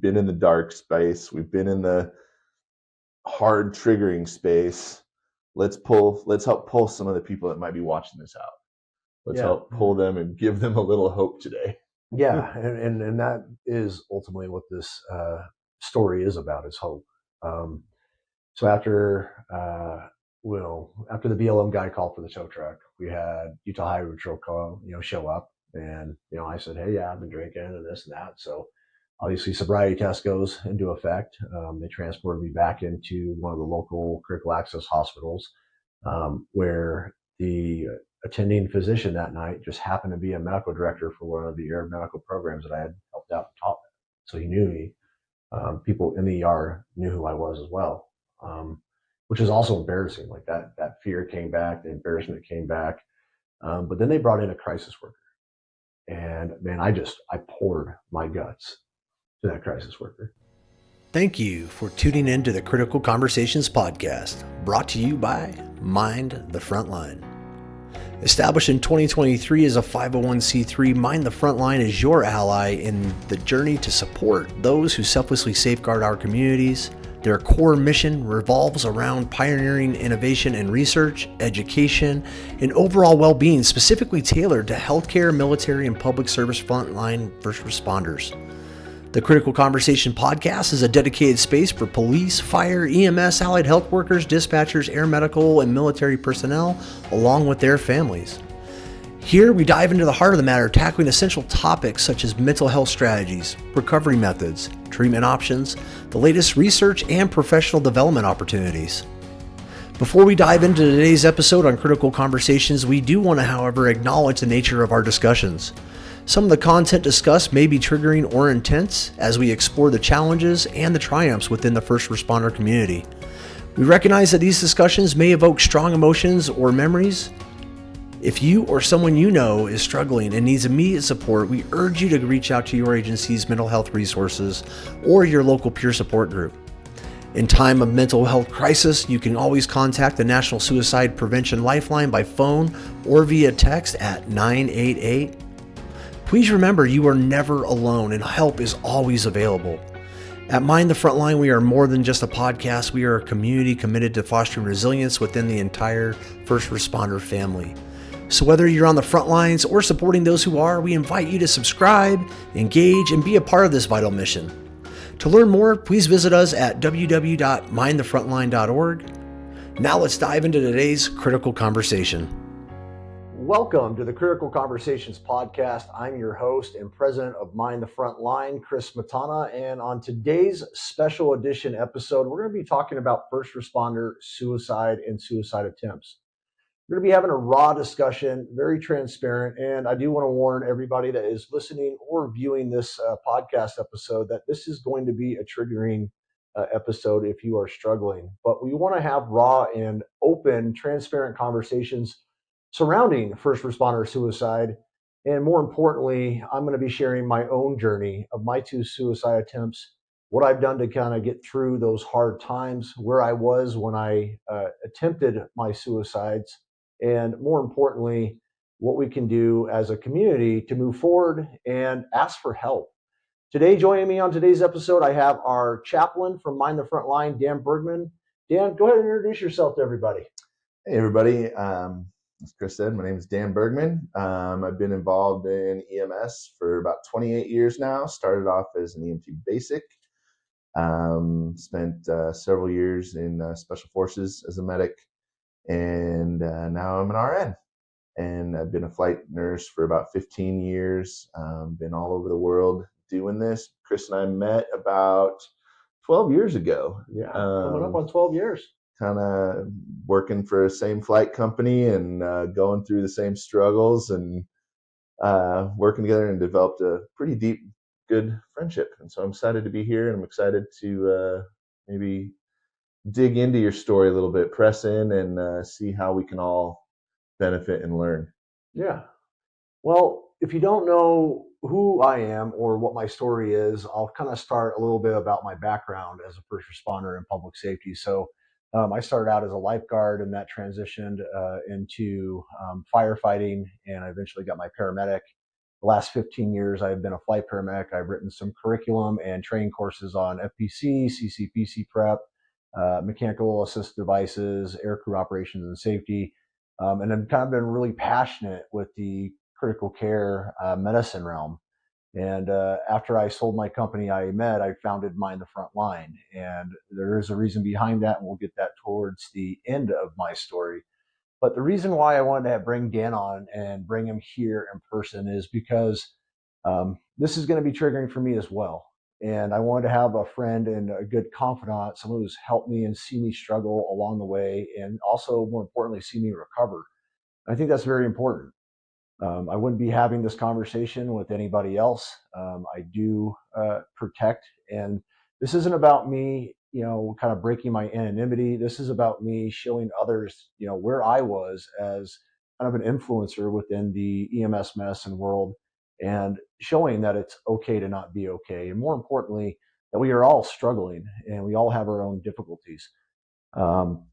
been in the dark space. We've been in the hard triggering space. Let's help pull some of the people that might be watching this out. Let's help pull them and give them a little hope today. Yeah, and that is ultimately what this story is about, is hope. So after after the BLM guy called for the tow truck, we had Utah Highway Patrol show up, and I said, hey, yeah, I've been drinking and this and that. So obviously sobriety test goes into effect. They transported me back into one of the local critical access hospitals, where the attending physician that night just happened to be a medical director for one of the ER medical programs that I had helped out the top. So he knew me. People in the ER knew who I was as well, which is also embarrassing. Like that fear came back, the embarrassment came back. But then they brought in a crisis worker, and man, I poured my guts to that crisis worker. Thank you for tuning in to the Critical Conversations podcast, brought to you by Mind the Frontline. Established in 2023 as a 501c3, Mind the Frontline is your ally in the journey to support those who selflessly safeguard our communities. Their core mission revolves around pioneering innovation and research, education, and overall well-being specifically tailored to healthcare, military, and public service frontline first responders. The Critical Conversation podcast is a dedicated space for police, fire, EMS, allied health workers, dispatchers, air medical, and military personnel, along with their families. Here, we dive into the heart of the matter, tackling essential topics such as mental health strategies, recovery methods, treatment options, the latest research, and professional development opportunities. Before we dive into today's episode on Critical Conversations, we do want to, however, acknowledge the nature of our discussions. Some of the content discussed may be triggering or intense as we explore the challenges and the triumphs within the first responder community. We recognize that these discussions may evoke strong emotions or memories. If you or someone you know is struggling and needs immediate support, we urge you to reach out to your agency's mental health resources or your local peer support group. In time of mental health crisis, you can always contact the National Suicide Prevention Lifeline by phone or via text at 988. Please remember, you are never alone and help is always available. At Mind the Frontline, we are more than just a podcast. We are a community committed to fostering resilience within the entire first responder family. So whether you're on the front lines or supporting those who are, we invite you to subscribe, engage, and be a part of this vital mission. To learn more, please visit us at www.mindthefrontline.org. Now let's dive into today's critical conversation. Welcome to the Critical Conversations podcast. I'm your host and president of Mind the Frontline, Chris Matana. And on today's special edition episode, we're going to be talking about first responder suicide and suicide attempts. We're going to be having a raw discussion, very transparent. And I do want to warn everybody that is listening or viewing this podcast episode that this is going to be a triggering episode if you are struggling. But we want to have raw and open, transparent conversations surrounding first responder suicide. And more importantly, I'm going to be sharing my own journey of my 2 suicide attempts, what I've done to kind of get through those hard times, where I was when I attempted my suicides, and more importantly, what we can do as a community to move forward and ask for help. Today, joining me on today's episode, I have our chaplain from Mind the Frontline, Dan Bergman. Dan, go ahead and introduce yourself to everybody. Hey, everybody. As Chris said, my name is Dan Bergman. I've been involved in EMS for about 28 years now. Started off as an EMT basic. Spent several years in Special Forces as a medic. And now I'm an RN. And I've been a flight nurse for about 15 years. Been all over the world doing this. Chris and I met about 12 years ago. Yeah, coming up on 12 years. Kind of working for the same flight company and going through the same struggles and working together, and developed a pretty deep, good friendship. And so I'm excited to be here, and I'm excited to maybe dig into your story a little bit, press in, and see how we can all benefit and learn. Yeah. Well, if you don't know who I am or what my story is, I'll kind of start a little bit about my background as a first responder in public safety. So I started out as a lifeguard, and that transitioned into firefighting, and I eventually got my paramedic the last 15 years, I've been a flight paramedic. I've written some curriculum and training courses on FPC, CCPC prep, mechanical assist devices, aircrew operations and safety. And I've kind of been really passionate with the critical care medicine realm. And after I sold my company, I founded Mind the Frontline. And there is a reason behind that, and we'll get that towards the end of my story. But the reason why I wanted to bring Dan on and bring him here in person is because this is going to be triggering for me as well. And I wanted to have a friend and a good confidant, someone who's helped me and see me struggle along the way, and also, more importantly, see me recover. I think that's very important. I wouldn't be having this conversation with anybody else. I do protect, and this isn't about me, kind of breaking my anonymity. This is about me showing others, where I was as kind of an influencer within the EMS medicine world, and showing that it's okay to not be okay, and more importantly, that we are all struggling and we all have our own difficulties. Um,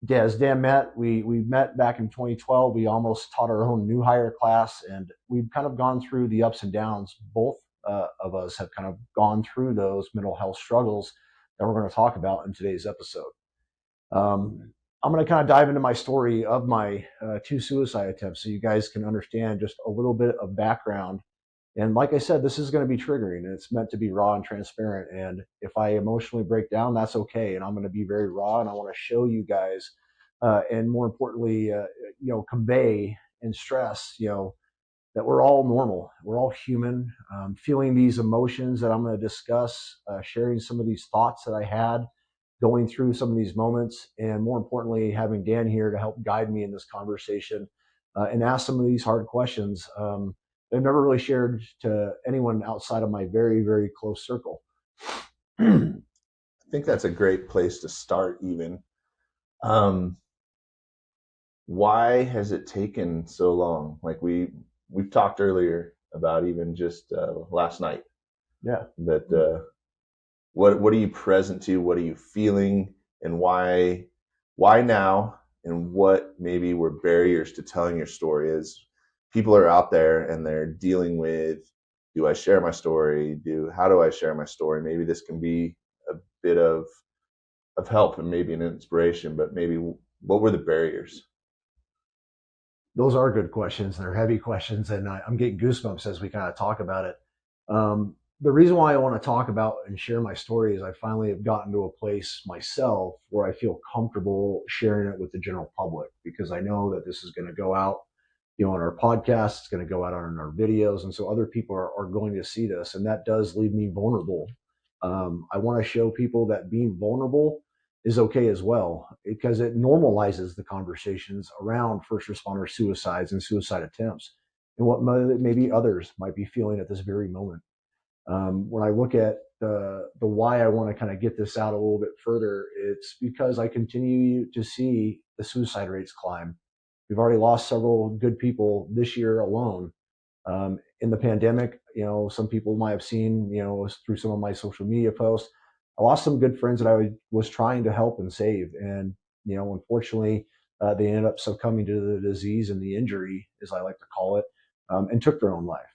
yeah, as Dan we met back in 2012. We almost taught our own new hire class, and we've kind of gone through the ups and downs. Both of us have kind of gone through those mental health struggles that we're going to talk about in today's episode. I'm going to kind of dive into my story of my 2 suicide attempts, so you guys can understand just a little bit of background. And like I said, this is going to be triggering, and it's meant to be raw and transparent. And if I emotionally break down, that's okay. And I'm going to be very raw, and I want to show you guys, and more importantly, convey and stress, that we're all normal. We're all human, feeling these emotions that I'm going to discuss, sharing some of these thoughts that I had going through some of these moments, and more importantly, having Dan here to help guide me in this conversation and ask some of these hard questions. I've never really shared to anyone outside of my very, very close circle. I think that's a great place to start, even. Why has it taken so long? Like we've talked earlier about, even just last night. Yeah. But what are you present to? What are you feeling? And why now? And what maybe were barriers to telling your story? As people are out there and they're dealing with, do I share my story? How do I share my story? Maybe this can be a bit of help and maybe an inspiration, but maybe what were the barriers? Those are good questions. They're heavy questions, and I'm getting goosebumps as we kind of talk about it. The reason why I want to talk about and share my story is I finally have gotten to a place myself where I feel comfortable sharing it with the general public, because I know that this is going to go out, on our podcast, it's going to go out on our videos. And so other people are going to see this, and that does leave me vulnerable. I want to show people that being vulnerable is okay as well, because it normalizes the conversations around first responder suicides and suicide attempts and what maybe others might be feeling at this very moment. When I look at the why I want to kind of get this out a little bit further, it's because I continue to see the suicide rates climb. We've already lost several good people this year alone. In the pandemic, some people might have seen, through some of my social media posts, I lost some good friends that I was trying to help and save. And, unfortunately, they ended up succumbing to the disease and the injury, as I like to call it, and took their own life.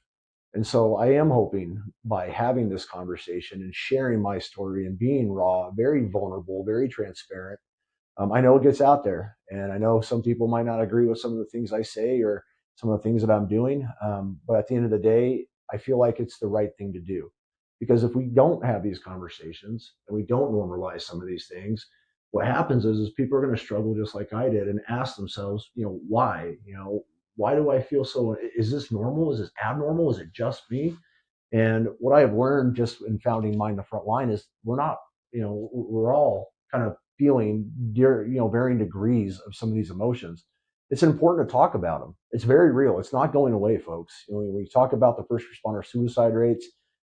And so I am hoping, by having this conversation and sharing my story and being raw, very vulnerable, very transparent, I know it gets out there, and I know some people might not agree with some of the things I say or some of the things that I'm doing. But at the end of the day, I feel like it's the right thing to do, because if we don't have these conversations and we don't normalize some of these things, what happens is people are going to struggle just like I did and ask themselves, why? Why do I feel so? Is this normal? Is this abnormal? Is it just me? And what I have learned just in founding Mind the Frontline is we're not, we're all kind of feeling, varying degrees of some of these emotions. It's important to talk about them. It's very real. It's not going away, folks. When we talk about the first responder suicide rates,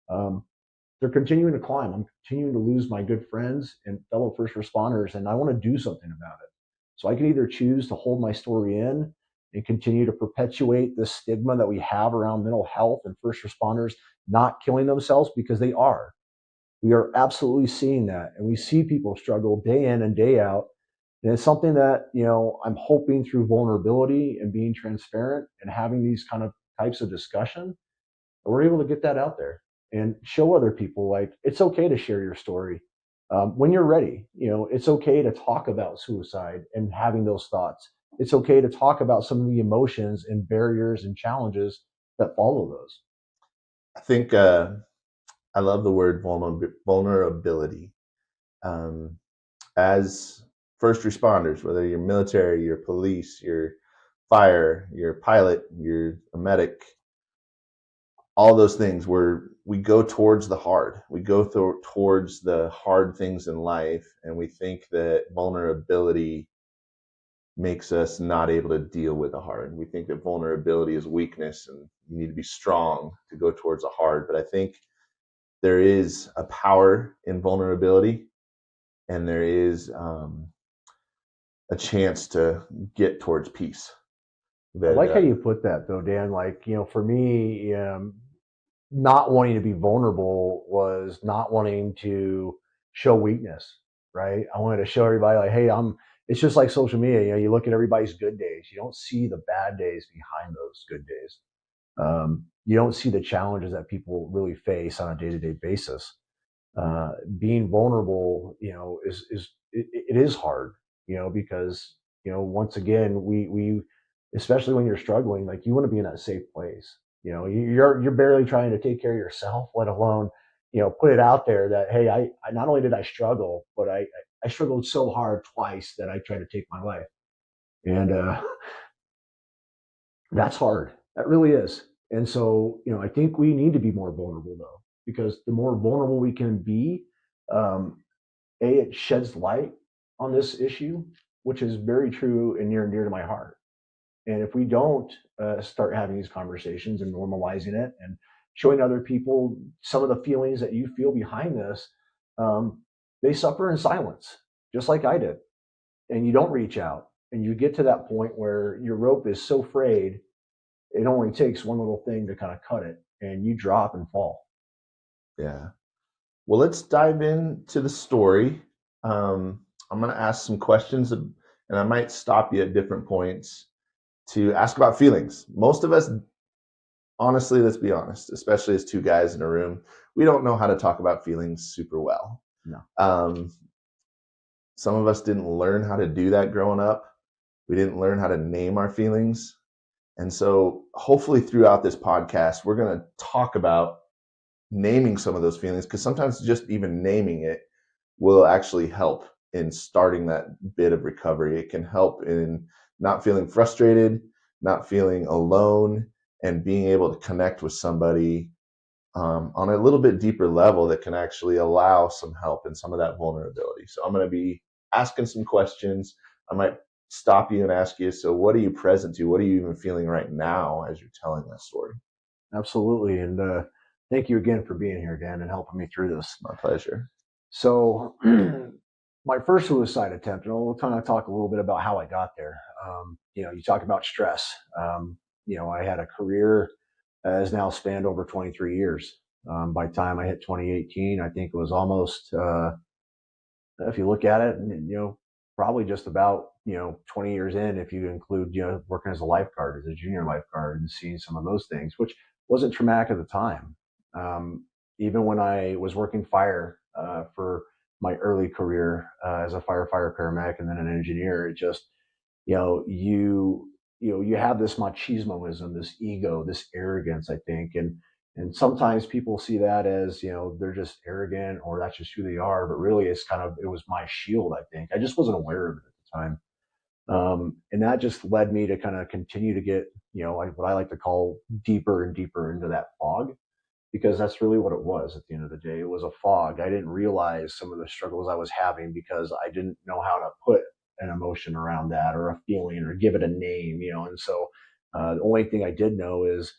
they're continuing to climb. I'm continuing to lose my good friends and fellow first responders, and I want to do something about it. So I can either choose to hold my story in and continue to perpetuate the stigma that we have around mental health and first responders not killing themselves, because they are. We are absolutely seeing that, and we see people struggle day in and day out. And it's something that, I'm hoping through vulnerability and being transparent and having these kind of types of discussion, we're able to get that out there and show other people like it's okay to share your story when you're ready. It's okay to talk about suicide and having those thoughts. It's okay to talk about some of the emotions and barriers and challenges that follow those. I think I love the word vulnerability. Um, as first responders, whether you're military, you're police, you're fire, you're a pilot, you're a medic, all those things where we go towards the hard. We go towards the hard things in life, and we think that vulnerability makes us not able to deal with the hard. We think that vulnerability is weakness and you need to be strong to go towards the hard. But I think there is a power in vulnerability, and there is a chance to get towards peace. I That like how you put that though, Dan. Like, for me, not wanting to be vulnerable was not wanting to show weakness, right? I wanted to show everybody like, hey, it's just like social media. You look at everybody's good days. You don't see the bad days behind those good days. You don't see the challenges that people really face on a day-to-day basis. Being vulnerable, it is hard, because once again, we especially when you're struggling, like you want to be in that safe place. You're barely trying to take care of yourself, let alone put it out there that hey, I not only did I struggle, but I struggled so hard twice that I tried to take my life, and that's hard. That really is. And so, I think we need to be more vulnerable though, because the more vulnerable we can be, um, it sheds light on this issue, which is very true and near and dear to my heart. And if we don't start having these conversations and normalizing it and showing other people some of the feelings that you feel behind this, they suffer in silence, just like I did. And you don't reach out, and you get to that point where your rope is so frayed it only takes one little thing to kind of cut it and you drop and fall. Yeah. Well, let's dive into the story. I'm going to ask some questions, and I might stop you at different points to ask about feelings. Most of us, honestly, let's be honest, especially as two guys in a room, we don't know how to talk about feelings super well. No. Some of us didn't learn how to do that growing up. We didn't learn how to name our feelings. And so hopefully throughout this podcast, we're going to talk about naming some of those feelings, because sometimes just even naming it will actually help in starting that bit of recovery. It can help in not feeling frustrated, not feeling alone, and being able to connect with somebody on a little bit deeper level that can actually allow some help in some of that vulnerability. So I'm going to be asking some questions. I might stop you and ask you, so what are you present to? What are you even feeling right now as you're telling that story? Absolutely. And thank you again for being here, Dan, and helping me through this. My pleasure. So my first suicide attempt, and we'll kind of talk a little bit about how I got there. You talk about stress. I had a career that has now spanned over 23 years. By the time I hit 2018, I think it was almost, if you look at it, probably just about, 20 years in, if you include, working as a lifeguard, as a junior lifeguard and seeing some of those things, which wasn't traumatic at the time. Even when I was working fire for my early career as a firefighter, paramedic, and then an engineer, it just, you have this machismoism, this ego, this arrogance, I think. And sometimes people see that as, they're just arrogant or that's just who they are. But really it was my shield, I think. I just wasn't aware of it at the time. And that just led me to kind of continue to get, like what I like to call deeper and deeper into that fog, because that's really what it was at the end of the day. It was a fog. I didn't realize some of the struggles I was having because I didn't know how to put an emotion around that or a feeling or give it a name, And so the only thing I did know is,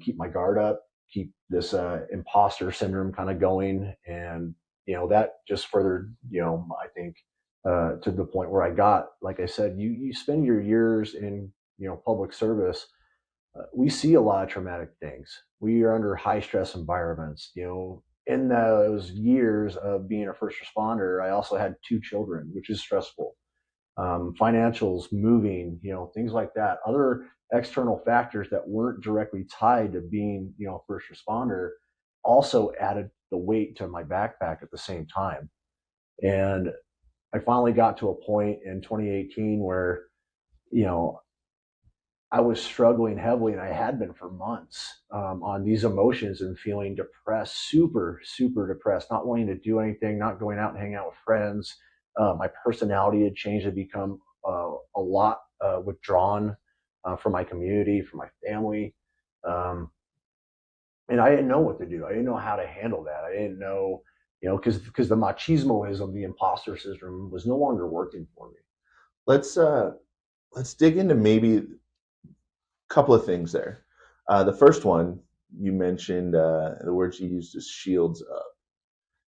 keep my guard up, keep this imposter syndrome kind of going. And, that just further, I think, to the point where I got, like I said, you spend your years in, public service. We see a lot of traumatic things. We are under high stress environments. In those years of being a first responder, I also had two children, which is stressful. Financials, moving, things like that. Other external factors that weren't directly tied to being, first responder also added the weight to my backpack at the same time. And I finally got to a point in 2018 where, you know, I was struggling heavily, and I had been for months, on these emotions and feeling depressed, super, super depressed, not wanting to do anything, not going out and hang out with friends. My personality had changed, had become a lot withdrawn from my community, from my family. Um, and I didn't know what to do. I didn't know how to handle that. I didn't know, because the machismoism, the imposter syndrome was no longer working for me. Let's dig into maybe a couple of things there. The first one you mentioned, the words you used is shields up.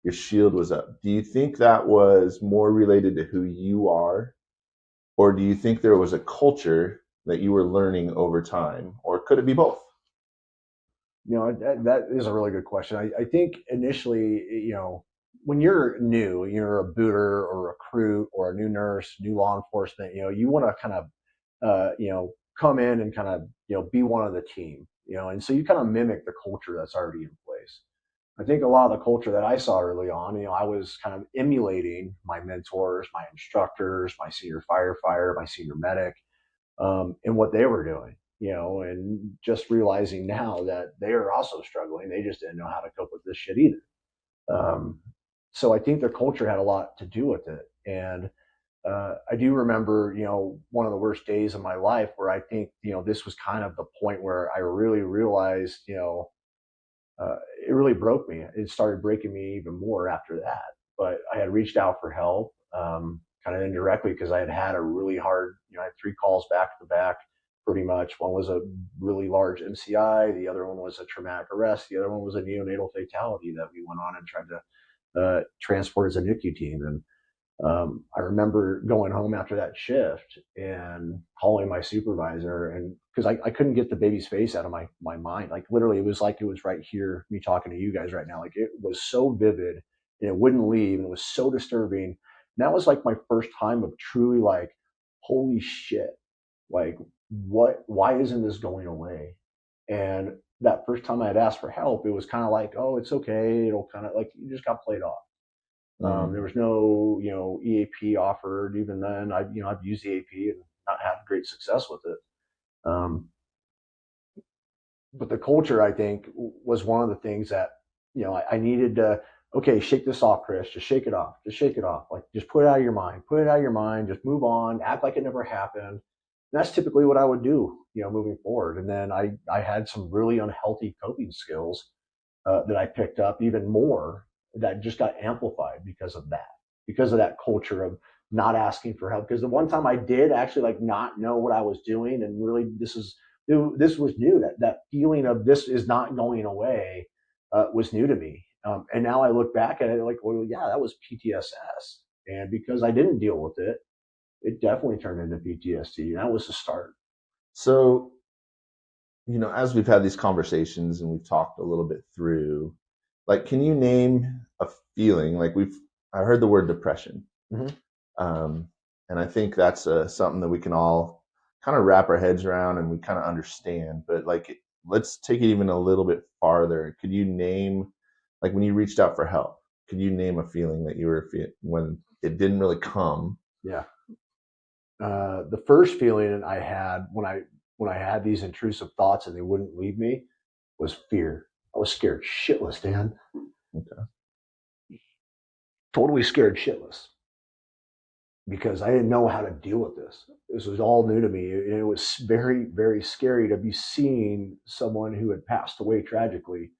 Your shield was up. Do you think that was more related to who you are, or do you think there was a culture that you were learning over time, or could it be both? That is a really good question. I think initially, when you're new, you're a booter or a recruit or a new nurse, new law enforcement, you want to kind of, come in and kind of, be one of the team, and so you kind of mimic the culture that's already in place. I think a lot of the culture that I saw early on, I was kind of emulating my mentors, my instructors, my senior firefighter, my senior medic, and what they were doing, and just realizing now that they are also struggling. They just didn't know how to cope with this shit either. So I think their culture had a lot to do with it. And I do remember, one of the worst days of my life where I think, this was kind of the point where I really realized, it really broke me. It started breaking me even more after that. But I had reached out for help, kind of indirectly, because I had had a really hard, I had 3 calls back to back, pretty much. One was a really large MCI. The other one was a traumatic arrest. The other one was a neonatal fatality that we went on and tried to transport as a NICU team. And I remember going home after that shift and calling my supervisor, and because I couldn't get the baby's face out of my mind. Like literally, it was like it was right here, me talking to you guys right now. Like it was so vivid and it wouldn't leave, and it was so disturbing. And that was like my first time of truly like, holy shit, like why isn't this going away? And that first time I had asked for help, it was kind of like, oh, it's okay. It'll kind of like, you just got played off. There was no, EAP offered. Even then, I've used EAP and not had great success with it. Um, but the culture, I think, was one of the things that, I needed to, okay, shake this off, Chris. Just shake it off. Just shake it off. Like, just put it out of your mind. Put it out of your mind. Just move on. Act like it never happened. And that's typically what I would do, moving forward. And then I had some really unhealthy coping skills that I picked up even more, that just got amplified because of that culture of not asking for help. Because the one time I did actually like not know what I was doing, and really this was new. That feeling of this is not going away was new to me. And now I look back at it like, well, yeah, that was PTSS. And because I didn't deal with it, it definitely turned into PTSD. And that was the start. So, as we've had these conversations and we've talked a little bit through, like, can you name a feeling? Like I heard the word depression. Mm-hmm. And I think that's something that we can all kind of wrap our heads around and we kind of understand. But like, let's take it even a little bit farther. Could you name, like, when you reached out for help, could you name a feeling that you were feeling when it didn't really come? Yeah. The first feeling I had when I had these intrusive thoughts and they wouldn't leave me was fear. I was scared shitless, Dan. Okay. Totally scared shitless, because I didn't know how to deal with this. This was all new to me. It was very, very scary to be seeing someone who had passed away tragically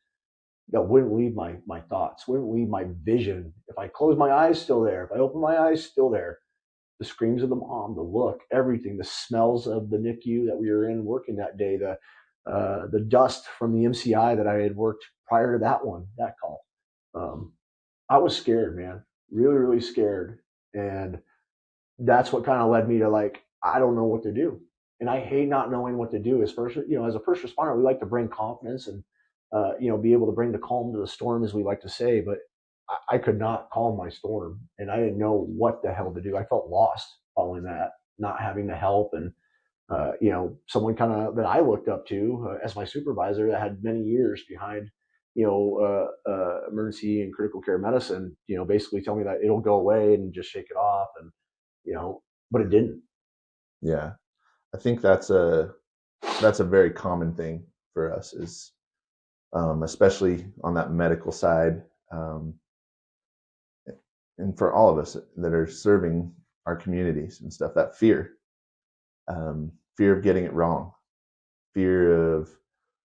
that wouldn't leave my thoughts, wouldn't leave my vision. If I close my eyes, still there. If I open my eyes, still there. The screams of the mom, the look, everything, the smells of the NICU that we were in working that day, the dust from the MCI that I had worked prior to that call. I was scared, man, really, really scared. And that's what kind of led me to like, I don't know what to do. And I hate not knowing what to do. As a first responder, we like to bring confidence and, be able to bring the calm to the storm, as we like to say, but I could not calm my storm, and I didn't know what the hell to do. I felt lost following that, not having the help. And someone kind of that I looked up to as my supervisor that had many years behind, emergency and critical care medicine, basically tell me that it'll go away and just shake it off. And, but it didn't. Yeah. I think that's a very common thing for us is, especially on that medical side. And for all of us that are serving our communities and stuff, that fear of getting it wrong, fear of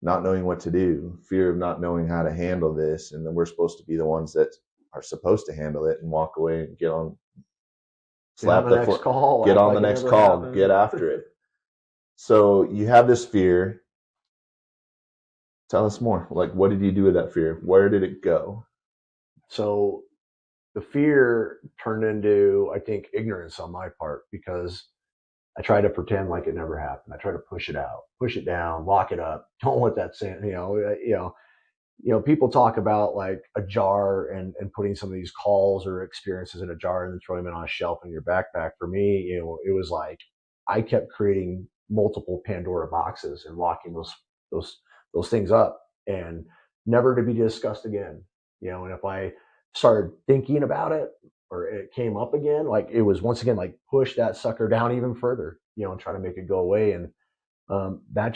not knowing what to do, fear of not knowing how to handle this. And then we're supposed to be the ones that are supposed to handle it and walk away and get on the next call, get on the next call, get after it. So you have this fear. Tell us more. Like, what did you do with that fear? Where did it go? So the fear turned into, I think, ignorance on my part, because I tried to pretend like it never happened. I tried to push it out, push it down, lock it up. Don't let that say, people talk about like a jar and putting some of these calls or experiences in a jar and then throwing them on a shelf in your backpack. For me, it was like I kept creating multiple Pandora boxes and locking those things up and never to be discussed again. And if I started thinking about it or it came up again, like it was once again like push that sucker down even further, and try to make it go away. And that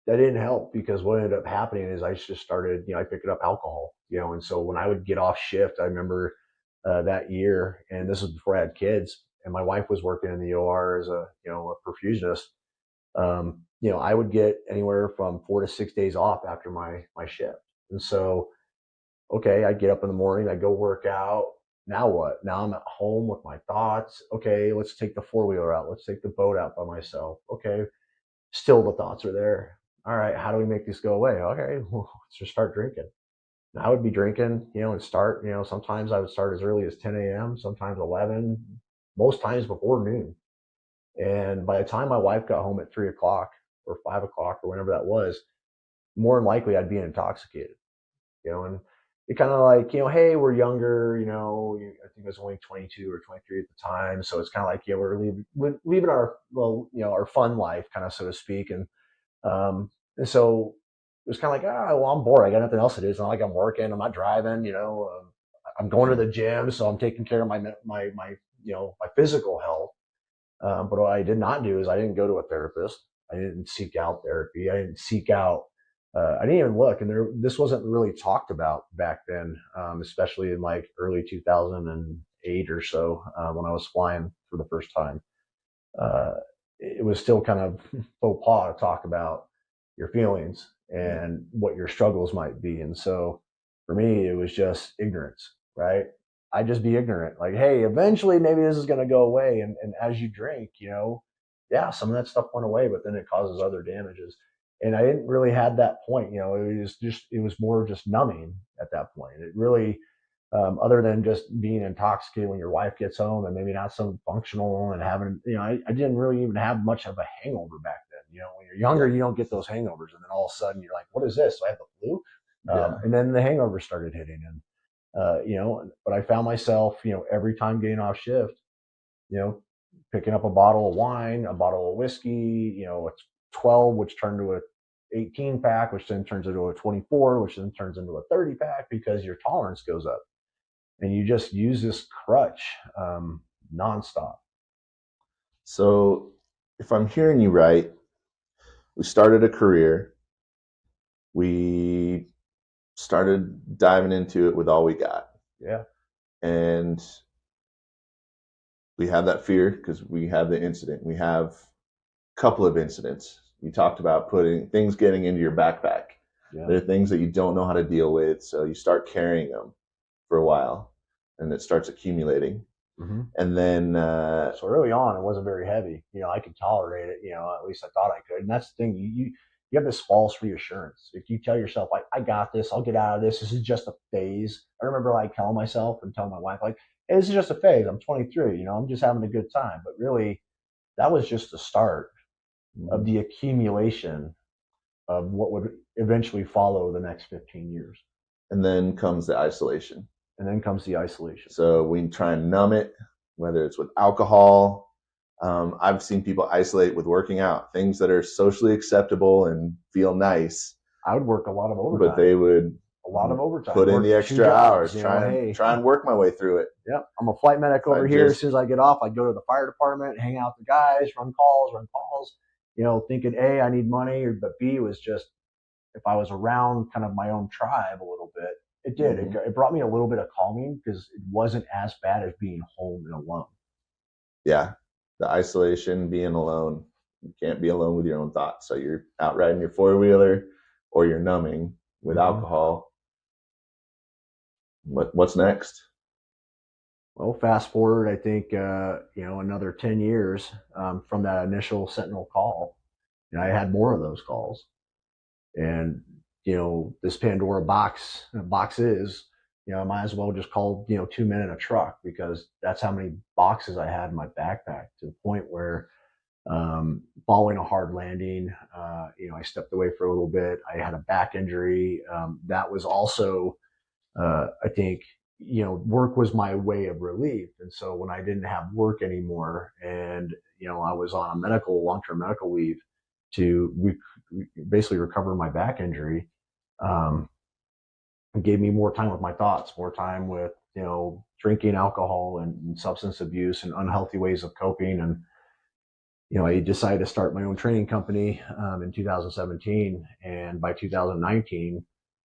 didn't help, because what ended up happening is I just started, I picked up alcohol, and so when I would get off shift, I remember that year, and this was before I had kids, and my wife was working in the OR as a perfusionist. I would get anywhere from 4 to 6 days off after my shift, and so okay, I get up in the morning, I go work out. Now what? Now I'm at home with my thoughts. Okay, let's take the four-wheeler out. Let's take the boat out by myself. Okay, still the thoughts are there. All right, how do we make this go away? Okay, well, let's just start drinking. And I would be drinking, and start, sometimes I would start as early as 10 a.m., sometimes 11, most times before noon. And by the time my wife got home at 3 o'clock or 5 o'clock or whenever that was, more than likely I'd be intoxicated, and it kind of like, hey, we're younger, I think I was only 22 or 23 at the time. So it's kind of like, we're leaving our, our fun life, kind of, so to speak. And so it was kind of like, well, I'm bored. I got nothing else to do. It's not like I'm working. I'm not driving. I'm going to the gym, so I'm taking care of my my physical health. But what I did not do is I didn't go to a therapist. I didn't seek out therapy. I didn't seek out. I didn't even look, and this wasn't really talked about back then, especially in like early 2008 or so, when I was flying for the first time. It was still kind of faux pas to talk about your feelings and what your struggles might be. And so for me, it was just ignorance, right? I'd just be ignorant. Like, hey, eventually maybe this is going to go away. And as you drink, yeah, some of that stuff went away, but then it causes other damages. And I didn't really have that point, it was more just numbing at that point. It really, other than just being intoxicated when your wife gets home and maybe not so functional and having, I didn't really even have much of a hangover back then. When you're younger, you don't get those hangovers. And then all of a sudden you're like, what is this? Do I have the flu? And then the hangover started hitting. And, but I found myself, every time getting off shift, picking up a bottle of wine, a bottle of whiskey, it's 12, which turned to a 18 pack, which then turns into a 24, which then turns into a 30 pack, because your tolerance goes up. And you just use this crutch nonstop. So if I'm hearing you right, we started a career. We started diving into it with all we got. Yeah. And we have that fear because we have the incident. We have a couple of incidents. You talked about putting things getting into your backpack. Yeah. There are things that you don't know how to deal with, so you start carrying them for a while, and it starts accumulating. Mm-hmm. And then so early on, it wasn't very heavy. I could tolerate it. At least I thought I could. And that's the thing. You have this false reassurance. If you tell yourself, like, I got this, I'll get out of this. This is just a phase. I remember like telling myself and telling my wife, like, hey, this is just a phase. I'm 23. I'm just having a good time. But really, that was just the start of the accumulation of what would eventually follow the next 15 years. And then comes the isolation. And then comes the isolation. So we try and numb it, whether it's with alcohol, I've seen people isolate with working out, things that are socially acceptable and feel nice, I would work a lot of but overtime. they would A lot of overtime. put in Work the 2 extra jobs, hours, try hey. and work my way through it. Yep. I'm a flight medic If over I here. As just soon as I get off, I go to the fire department, hang out with the guys, run calls, thinking A, I need money, but B was just, if I was around kind of my own tribe a little bit, it did. It brought me a little bit of calming because it wasn't as bad as being home and alone. Yeah, the isolation, being alone. You can't be alone with your own thoughts. So you're out riding your four-wheeler or you're numbing with alcohol. What's next? Well, fast forward, I think, another 10 years from that initial Sentinel call. I had more of those calls. And, this Pandora boxes, I might as well just call, 2 men in a truck, because that's how many boxes I had in my backpack, to the point where, following a hard landing, I stepped away for a little bit. I had a back injury. That was also, I think, work was my way of relief. And so when I didn't have work anymore, and, I was on a long-term medical leave to basically recover my back injury, it gave me more time with my thoughts, more time with, drinking alcohol and substance abuse and unhealthy ways of coping. And, I decided to start my own training company in 2017. And by 2019,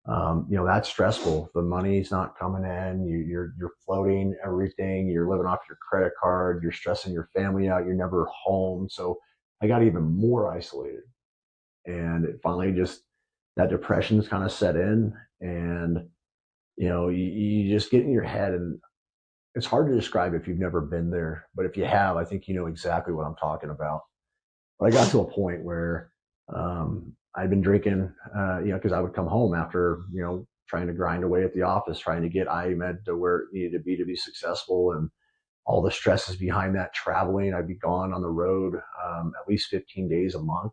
that's stressful. The money's not coming in. You're floating everything. You're living off your credit card. You're stressing your family out. You're never home. So I got even more isolated, and it finally just, that depression's kind of set in, and you just get in your head, and it's hard to describe if you've never been there. But if you have, I think you know exactly what I'm talking about. But I got to a point where I'd been drinking, because I would come home after, trying to grind away at the office, trying to get IEMed to where it needed to be successful, and all the stresses behind that, traveling. I'd be gone on the road at least 15 days a month,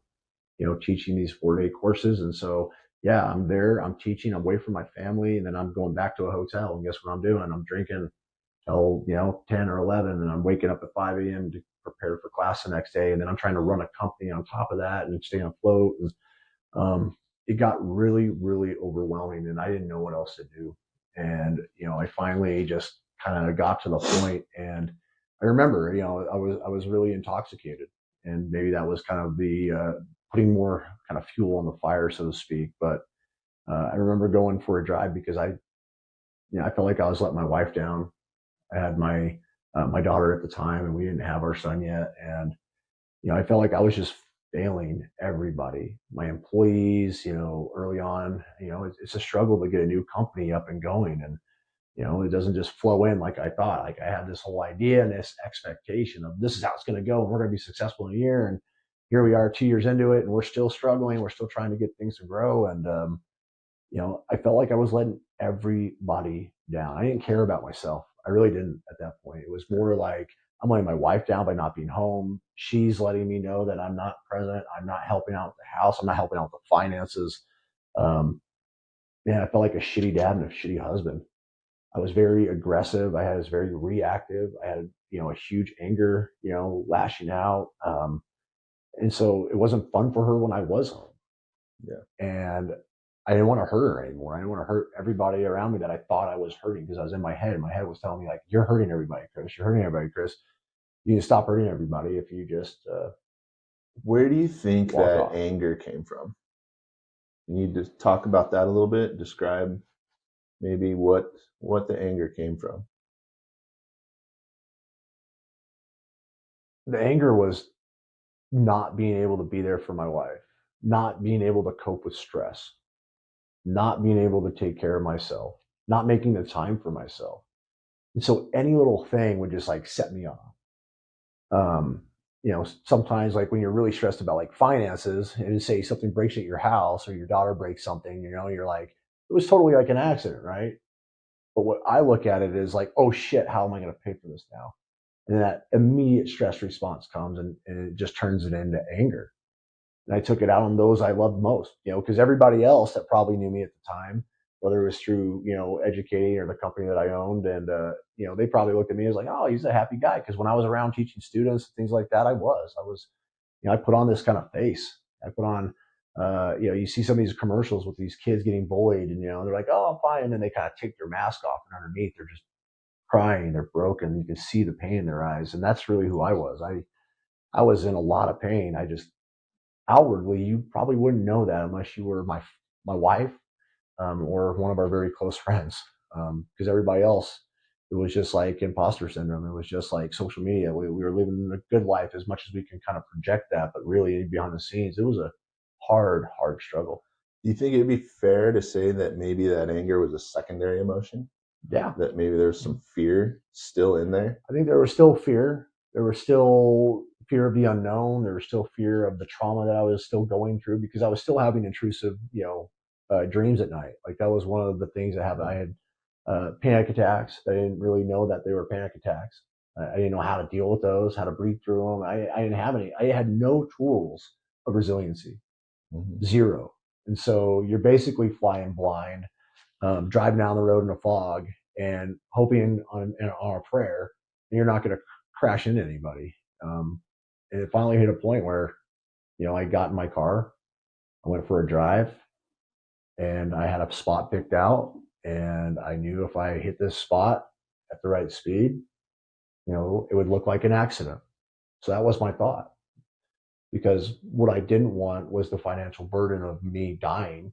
teaching these 4-day courses. And so, yeah, I'm there, I'm teaching, I'm away from my family, and then I'm going back to a hotel. And guess what I'm doing? I'm drinking till, 10 or 11, and I'm waking up at 5 a.m. to prepare for class the next day. And then I'm trying to run a company on top of that and stay afloat. And it got really, really overwhelming, and I didn't know what else to do. And, I finally just kind of got to the point, and I remember, I was really intoxicated, and maybe that was kind of the, putting more kind of fuel on the fire, so to speak. But I remember going for a drive because I felt like I was letting my wife down. I had my daughter at the time, and we didn't have our son yet. And, I felt like I was just failing everybody, my employees, early on. It's a struggle to get a new company up and going. And, it doesn't just flow in like I thought. Like, I had this whole idea and this expectation of, this is how it's going to go, and we're going to be successful in a year. And here we are 2 years into it, and we're still struggling. We're still trying to get things to grow. And, I felt like I was letting everybody down. I didn't care about myself. I really didn't at that point. It was more like, I'm letting my wife down by not being home. She's letting me know that I'm not present. I'm not helping out with the house. I'm not helping out with the finances. Um, Man, I felt like a shitty dad and a shitty husband. I was very aggressive. I was very reactive. I had, a huge anger, lashing out. And so it wasn't fun for her when I was home. Yeah. And I didn't want to hurt her anymore. I didn't want to hurt everybody around me that I thought I was hurting, because I was in my head. My head was telling me, like, you're hurting everybody, Chris. You're hurting everybody, Chris. You need to stop hurting everybody if you just Where do you think walk that off. anger came from? You need to talk about that a little bit. Describe maybe what the anger came from. The anger was not being able to be there for my wife, not being able to cope with stress, not being able to take care of myself, not making the time for myself. And so any little thing would just like set me off. Sometimes, like, when you're really stressed about like finances, and say something breaks at your house, or your daughter breaks something, you're like, it was totally like an accident, right? But what I look at it is like, oh shit, how am I going to pay for this now? And that immediate stress response comes, and it just turns it into anger. And I took it out on those I loved most, because everybody else that probably knew me at the time, whether it was through, educating or the company that I owned. And, they probably looked at me as like, oh, he's a happy guy. Because when I was around teaching students, things like that, I was, I put on this kind of face. I put on, you see some of these commercials with these kids getting bullied and, they're like, oh, I'm fine. And then they kind of take their mask off and underneath they're just crying, they're broken. You can see the pain in their eyes. And that's really who I was. I was in a lot of pain. I just outwardly, you probably wouldn't know that unless you were my wife, or one of our very close friends. Because everybody else, it was just like imposter syndrome. It was just like social media. We were living a good life as much as we can kind of project that, but really behind the scenes, it was a hard struggle. Do you think it'd be fair to say that maybe that anger was a secondary emotion? Yeah. That maybe there's some fear still in there? I think there was still fear. There was still fear of the unknown. There was still fear of the trauma that I was still going through, because I was still having intrusive, dreams at night. Like that was one of the things that happened. I had panic attacks. I didn't really know that they were panic attacks. I didn't know how to deal with those, how to breathe through them. I didn't have any. I had no tools of resiliency, zero. And so you're basically flying blind, driving down the road in a fog and hoping on a prayer, and you're not going to crash into anybody. And it finally hit a point where, I got in my car, I went for a drive, and I had a spot picked out, and I knew if I hit this spot at the right speed, it would look like an accident. So that was my thought, because what I didn't want was the financial burden of me dying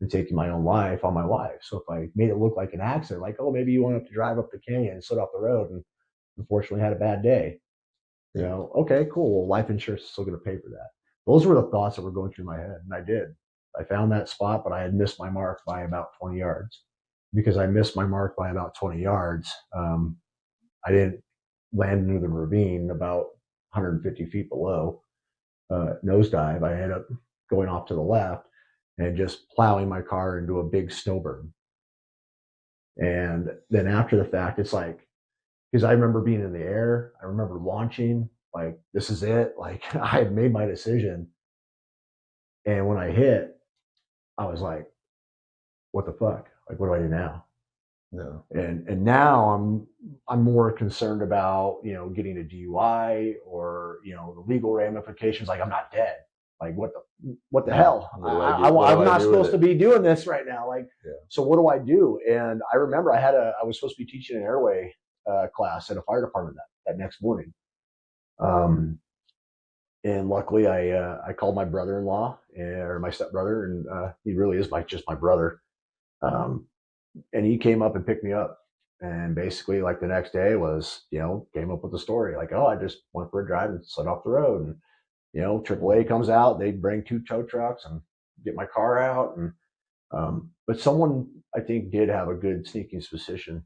and taking my own life on my wife. So if I made it look like an accident, like, oh, maybe you went up to drive up the canyon and slid off the road and unfortunately had a bad day, okay, cool. Well, life insurance is still going to pay for that. Those were the thoughts that were going through my head. And I did. I found that spot, but I had missed my mark by about 20 yards. Because I missed my mark by about 20 yards, I didn't land into the ravine about 150 feet below, nosedive. I ended up going off to the left and just plowing my car into a big snow berm. And then after the fact, it's like, because I remember being in the air, I remember launching, like, this is it. Like, I had made my decision. And when I hit, I was like, what the fuck? Like, what do I do now? No. And now I'm more concerned about, getting a DUI or, the legal ramifications. Like, I'm not dead. Like, what the hell? I'm not supposed to be doing this right now. Like, so what do I do? And I remember I was supposed to be teaching an airway class at a fire department that next morning. And luckily I called my brother-in-law, or my stepbrother, and he really is just my brother. And he came up and picked me up. And basically, like, the next day was, came up with the story. Like, oh, I just went for a drive and slid off the road. And, AAA comes out, they bring 2 tow trucks and get my car out. And, but someone, I think, did have a good sneaking suspicion.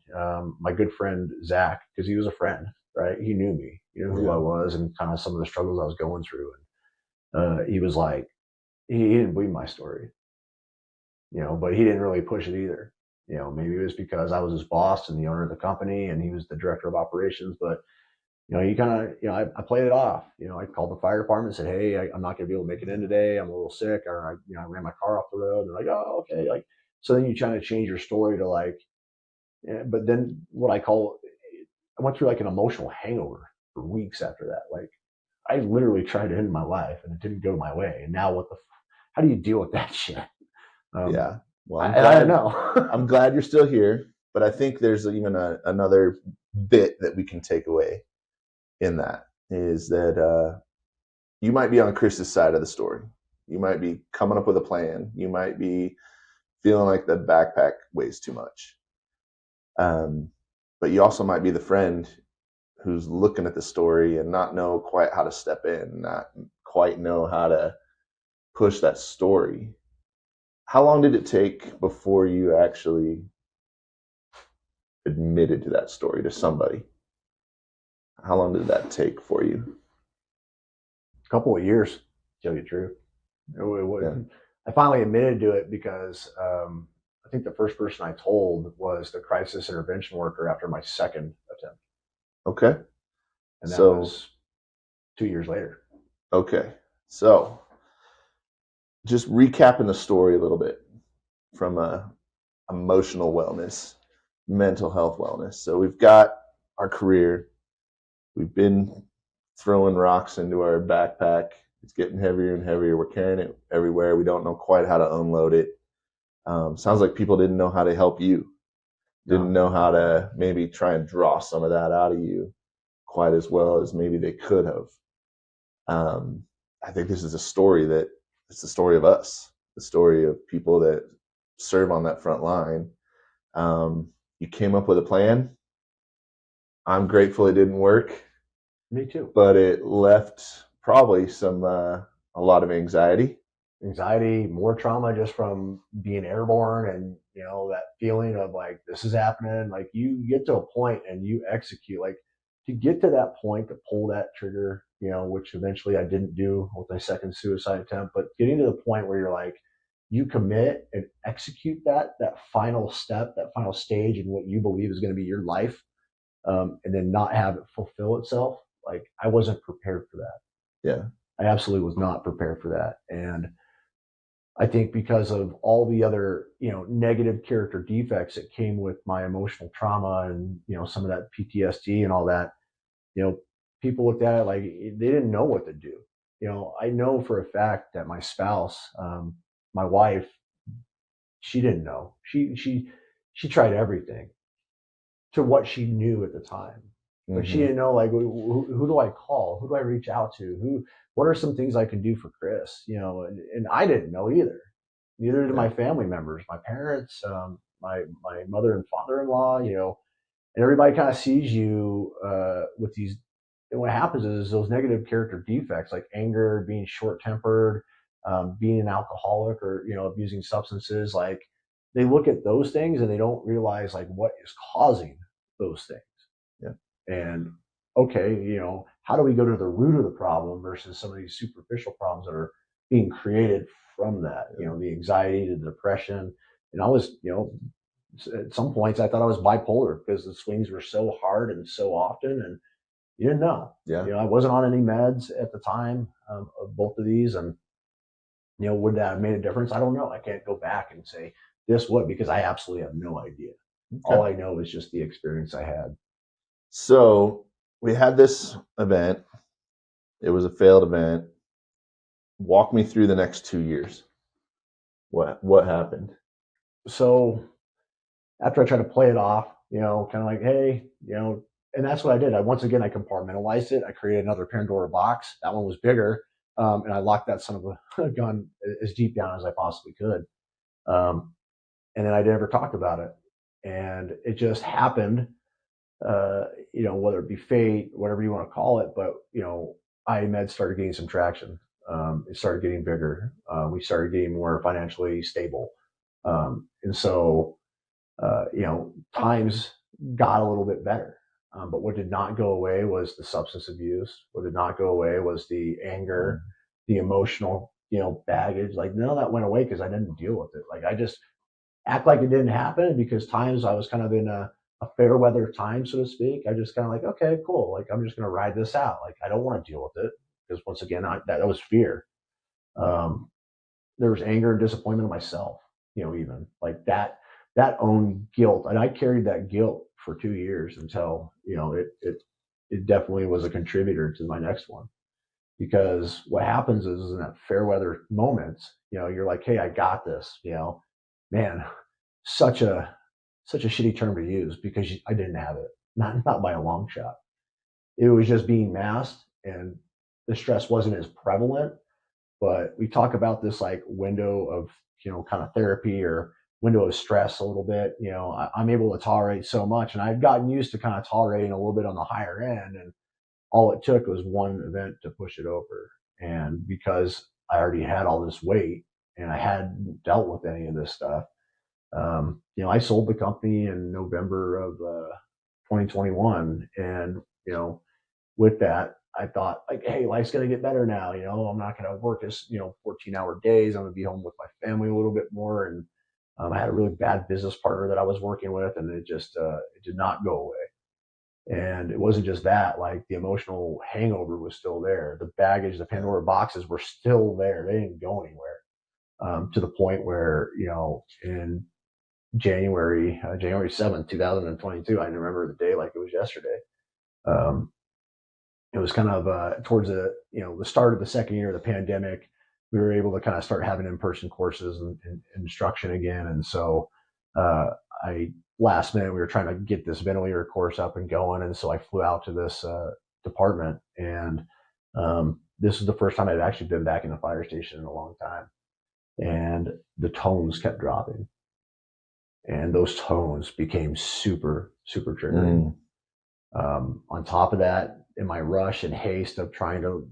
My good friend, Zach, because he was a friend, right? He knew me, he knew who I was and kind of some of the struggles I was going through. And he was like, he didn't believe my story, but he didn't really push it either. Maybe it was because I was his boss and the owner of the company and he was the director of operations, but, he kind of, I played it off. I called the fire department and said, hey, I'm not going to be able to make it in today. I'm a little sick, or I ran my car off the road. They're like, oh, okay. Like, so then you try to change your story to like, but then I went through like an emotional hangover for weeks after that. Like, I literally tried to end my life and it didn't go my way. And now how do you deal with that shit? Yeah. Well, I don't know. I'm glad you're still here, but I think there's even another bit that we can take away in that, is that you might be on Chris's side of the story. You might be coming up with a plan. You might be feeling like the backpack weighs too much. But you also might be the friend who's looking at the story and not know quite how to step in, not quite know how to push that story. How long did it take before you actually admitted to that story to somebody? How long did that take for you? A couple of years, to tell you the truth. I finally admitted to it because I think the first person I told was the crisis intervention worker after my second attempt. Okay. And that was 2 years later. Okay. So just recapping the story a little bit from a emotional wellness, mental health wellness. So we've got our career. We've been throwing rocks into our backpack. It's getting heavier and heavier. We're carrying it everywhere. We don't know quite how to unload it. Sounds like people didn't know how to help you, didn't know how to maybe try and draw some of that out of you quite as well as maybe they could have. I think this is a story that it's the story of us, the story of people that serve on that front line. You came up with a plan. I'm grateful it didn't work. Me too. But it left probably a lot of anxiety. More trauma just from being airborne, and that feeling of like, this is happening. Like, you get to a point and you execute, like, to get to that point, to pull that trigger, which eventually I didn't do with my second suicide attempt, but getting to the point where you're like, you commit and execute that final step, that final stage in what you believe is going to be your life, and then not have it fulfill itself. Like, I wasn't prepared for that. Yeah. I absolutely was not prepared for that. And I think because of all the other, negative character defects that came with my emotional trauma and, some of that PTSD and all that, people looked at it like they didn't know what to do. I know for a fact that my spouse, my wife, she didn't know. She tried everything to what she knew at the time, but she didn't know, like, who do I call? Who do I reach out to? What are some things I can do for Chris? And I didn't know either. Neither did my family members, my parents, my mother and father-in-law, and everybody kind of sees you with these. And what happens is those negative character defects, like anger, being short-tempered, being an alcoholic, or abusing substances, like, they look at those things and they don't realize like what is causing those things. Yeah. And okay, how do we go to the root of the problem versus some of these superficial problems that are being created from that? The anxiety, the depression. And I was, at some points I thought I was bipolar because the swings were so hard and so often, and you didn't know. Yeah. I wasn't on any meds at the time of both of these, and would that have made a difference? I don't know. I can't go back and say this would, because I absolutely have no idea. Okay. All I know is just the experience I had. So we had this event. It was a failed event. Walk me through the next 2 years. What happened? So after I tried to play it off, kind of like, hey, and that's what I did. I compartmentalized it. I created another Pandora box. That one was bigger. And I locked that son of a gun as deep down as I possibly could. And then I never talked about it. And it just happened, whether it be fate, whatever you want to call it. But, iMed started getting some traction. It started getting bigger. We started getting more financially stable. And so, times got a little bit better. But what did not go away was the substance abuse. What did not go away was the anger, the emotional, baggage. Like, none of that went away because I didn't deal with it. Like, I just act like it didn't happen, because times I was kind of in a fair weather time, so to speak. I just kind of like, okay, cool. Like, I'm just going to ride this out. Like, I don't want to deal with it, because once again, that was fear. There was anger and disappointment in myself, even like that own guilt. And I carried that guilt for 2 years until, it definitely was a contributor to my next one. Because what happens is in that fair weather moments, you're like, hey, I got this, man, such a shitty term to use, because I didn't have it, not by a long shot. It was just being masked, and the stress wasn't as prevalent. But we talk about this like window of, kind of therapy, or window of stress a little bit. I'm able to tolerate so much, and I've gotten used to kind of tolerating a little bit on the higher end. And all it took was one event to push it over. And because I already had all this weight and I hadn't dealt with any of this stuff, I sold the company in November of 2021. And, with that, I thought, like, hey, life's going to get better now. I'm not going to work as, 14-hour days. I'm going to be home with my family a little bit more. And I had a really bad business partner that I was working with, and it just, it did not go away. And it wasn't just that, like, the emotional hangover was still there. The baggage, the Pandora boxes were still there. They didn't go anywhere, to the point where, in January 7th, 2022. I remember the day like it was yesterday. Um, it was kind of towards the start of the second year of the pandemic. We were able to kind of start having in-person courses and instruction again, and so I last minute we were trying to get this ventilator course up and going, and so I flew out to this department, and this was the first time I'd actually been back in the fire station in a long time, and the tones kept dropping, and those tones became super super triggering. On top of that, in my rush and haste of trying to,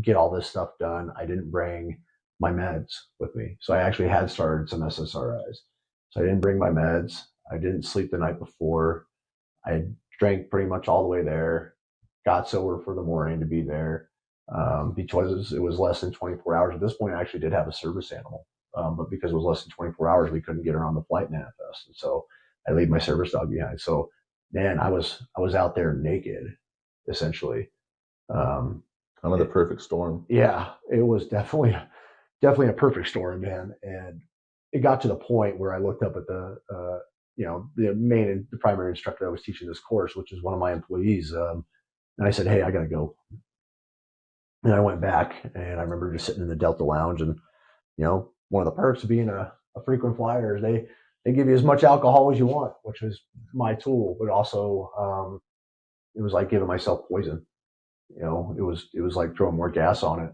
get all this stuff done, I didn't bring my meds with me. So I actually had started some SSRIs. So I didn't bring my meds. I didn't sleep the night before. I drank pretty much all the way there, got sober for the morning to be there. Because it was less than 24 hours. At this point, I actually did have a service animal. But because it was less than 24 hours, we couldn't get her on the flight manifest. And so I leave my service dog behind. So man, I was out there naked, essentially. Kind of the perfect storm. Yeah, it was definitely a perfect storm, man. And it got to the point where I looked up at the primary instructor that was teaching this course, which is one of my employees, and I said, "Hey, I gotta go." And I went back, and I remember just sitting in the Delta Lounge, and one of the perks of being a frequent flyer is they give you as much alcohol as you want, which was my tool, but also it was like giving myself poison. It was like throwing more gas on it.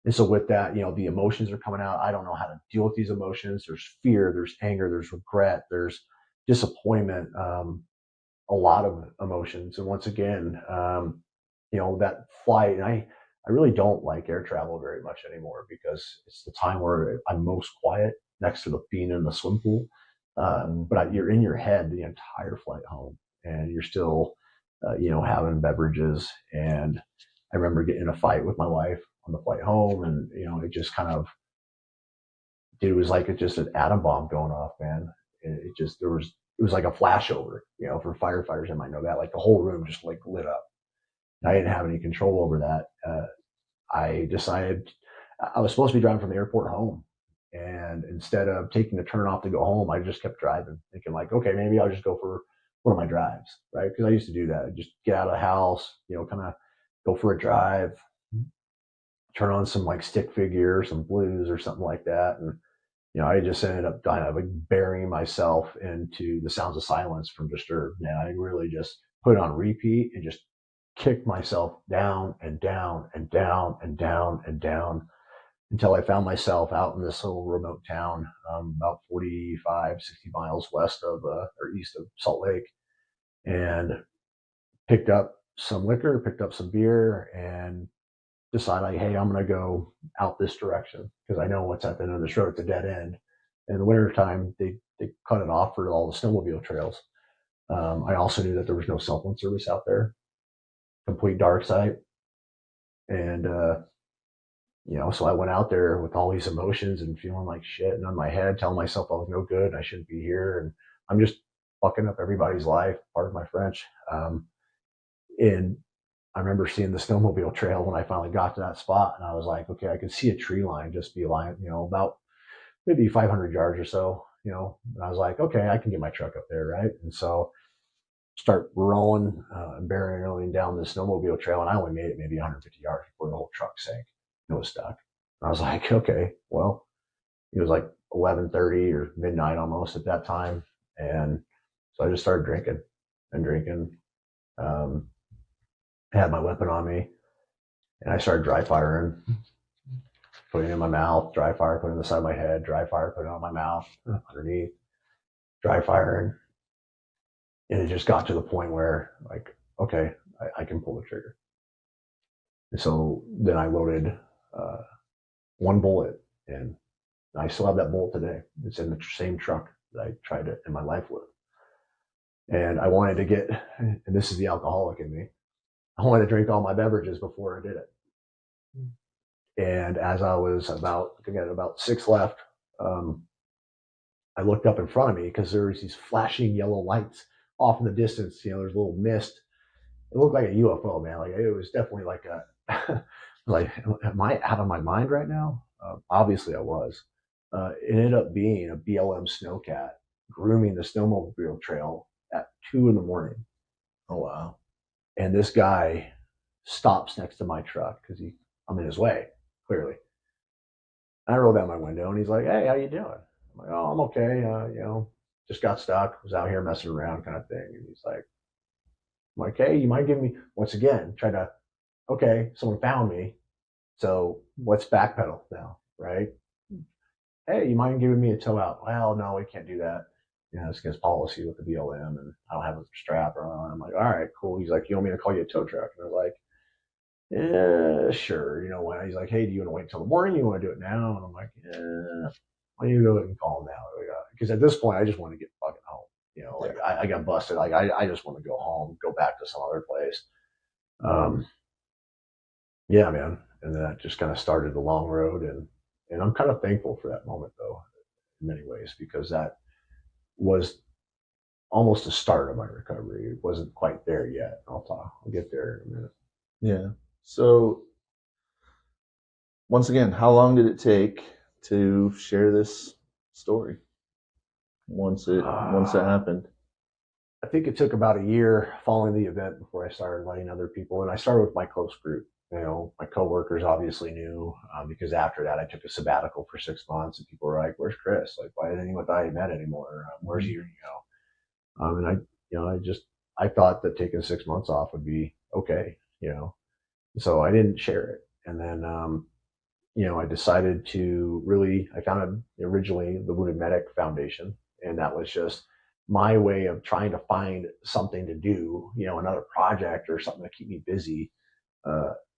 And so with that, the emotions are coming out. I don't know how to deal with these emotions. There's fear, there's anger, there's regret, there's disappointment, a lot of emotions. And once again, that flight, and I really don't like air travel very much anymore because it's the time where I'm most quiet next to being in the swim pool. But you're in your head the entire flight home, and you're still, having beverages. And I remember getting in a fight with my wife on the flight home, and it just kind of, it was like just an atom bomb going off, man. It was like a flashover, for firefighters, I might know that, like the whole room just like lit up. I didn't have any control over that. I decided I was supposed to be driving from the airport home. And instead of taking the turn off to go home, I just kept driving, thinking like, okay, maybe I'll just go for one of my drives, right? Because I used to do that. I'd just get out of the house, kind of go for a drive, turn on some like stick figure, some blues or something like that. And, I just ended up kind of like burying myself into the sounds of silence from Disturbed. And I really just put it on repeat and just kicked myself down and down and down and down and down until I found myself out in this little remote town, about 45, 60 miles west of or east of Salt Lake, and picked up some liquor, picked up some beer, and decided, like, hey, I'm going to go out this direction because I know what's at the end of this road. It's a dead end. In the wintertime, they cut it off for all the snowmobile trails. I also knew that there was no cell phone service out there, complete dark site. And, so I went out there with all these emotions and feeling like shit and on my head, telling myself I was no good and I shouldn't be here. And I'm just fucking up everybody's life, pardon my French. And I remember seeing the snowmobile trail when I finally got to that spot, and I was like, okay, I could see a tree line just be lying, about maybe 500 yards or so, and I was like, okay, I can get my truck up there, right? And so start rolling and barreling down the snowmobile trail, and I only made it maybe 150 yards before the whole truck sank. It was stuck. And I was like, okay, well, it was like 11:30 or midnight almost at that time, and so I just started drinking and drinking. I had my weapon on me, and I started dry firing, putting it in my mouth, dry fire, putting it on the side of my head, dry fire, putting it on my mouth, underneath, dry firing. And it just got to the point where, like, okay, I can pull the trigger. And so then I loaded one bullet, and I still have that bullet today. It's in the same truck that I tried to end my life with. And I wanted to get, and this is the alcoholic in me, I wanted to drink all my beverages before I did it. And as I was about 6 left, I looked up in front of me because there was these flashing yellow lights off in the distance. There's a little mist. It looked like a UFO, man. Like it was definitely like a, like, am I out of my mind right now? Obviously I was. It ended up being a BLM snowcat grooming the snowmobile trail at 2 a.m. Oh, wow. And this guy stops next to my truck because I'm in his way, clearly. And I roll down my window and he's like, "Hey, how you doing?" I'm like, "Oh, I'm okay. Just got stuck. Was out here messing around, kind of thing." And he's like, I'm like, "Hey, you mind giving me," once again, okay, someone found me. So let's backpedal now, right? "Hey, you mind giving me a tow out?" "Well, no, we can't do that. It's against policy with the BLM, and I don't have a strap on." I'm like, "All right, cool." He's like, "You want me to call you a tow truck?" And I was like, "Yeah, sure." Why? He's like, "Hey, do you want to wait till the morning? You want to do it now?" And I'm like, "Yeah, why don't you go ahead and call him now?" Because at this point, I just want to get fucking home. I got busted. Like, I just want to go home, go back to some other place. Yeah, man. And then that just kind of started the long road. And I'm kind of thankful for that moment, though, in many ways, because that was almost the start of my recovery. It wasn't quite there yet. I'll get there in a minute. Yeah. So once again, how long did it take to share this story once it happened? I think it took about a year following the event before I started letting other people. And I started with my close group. My coworkers obviously knew, because after that I took a sabbatical for 6 months, and people were like, "Where's Chris? Like, why isn't he with IMED anymore? Where's he?" And I thought that taking 6 months off would be okay. So I didn't share it. And then, I decided I founded originally the Wounded Medic Foundation, and that was just my way of trying to find something to do, another project or something to keep me busy.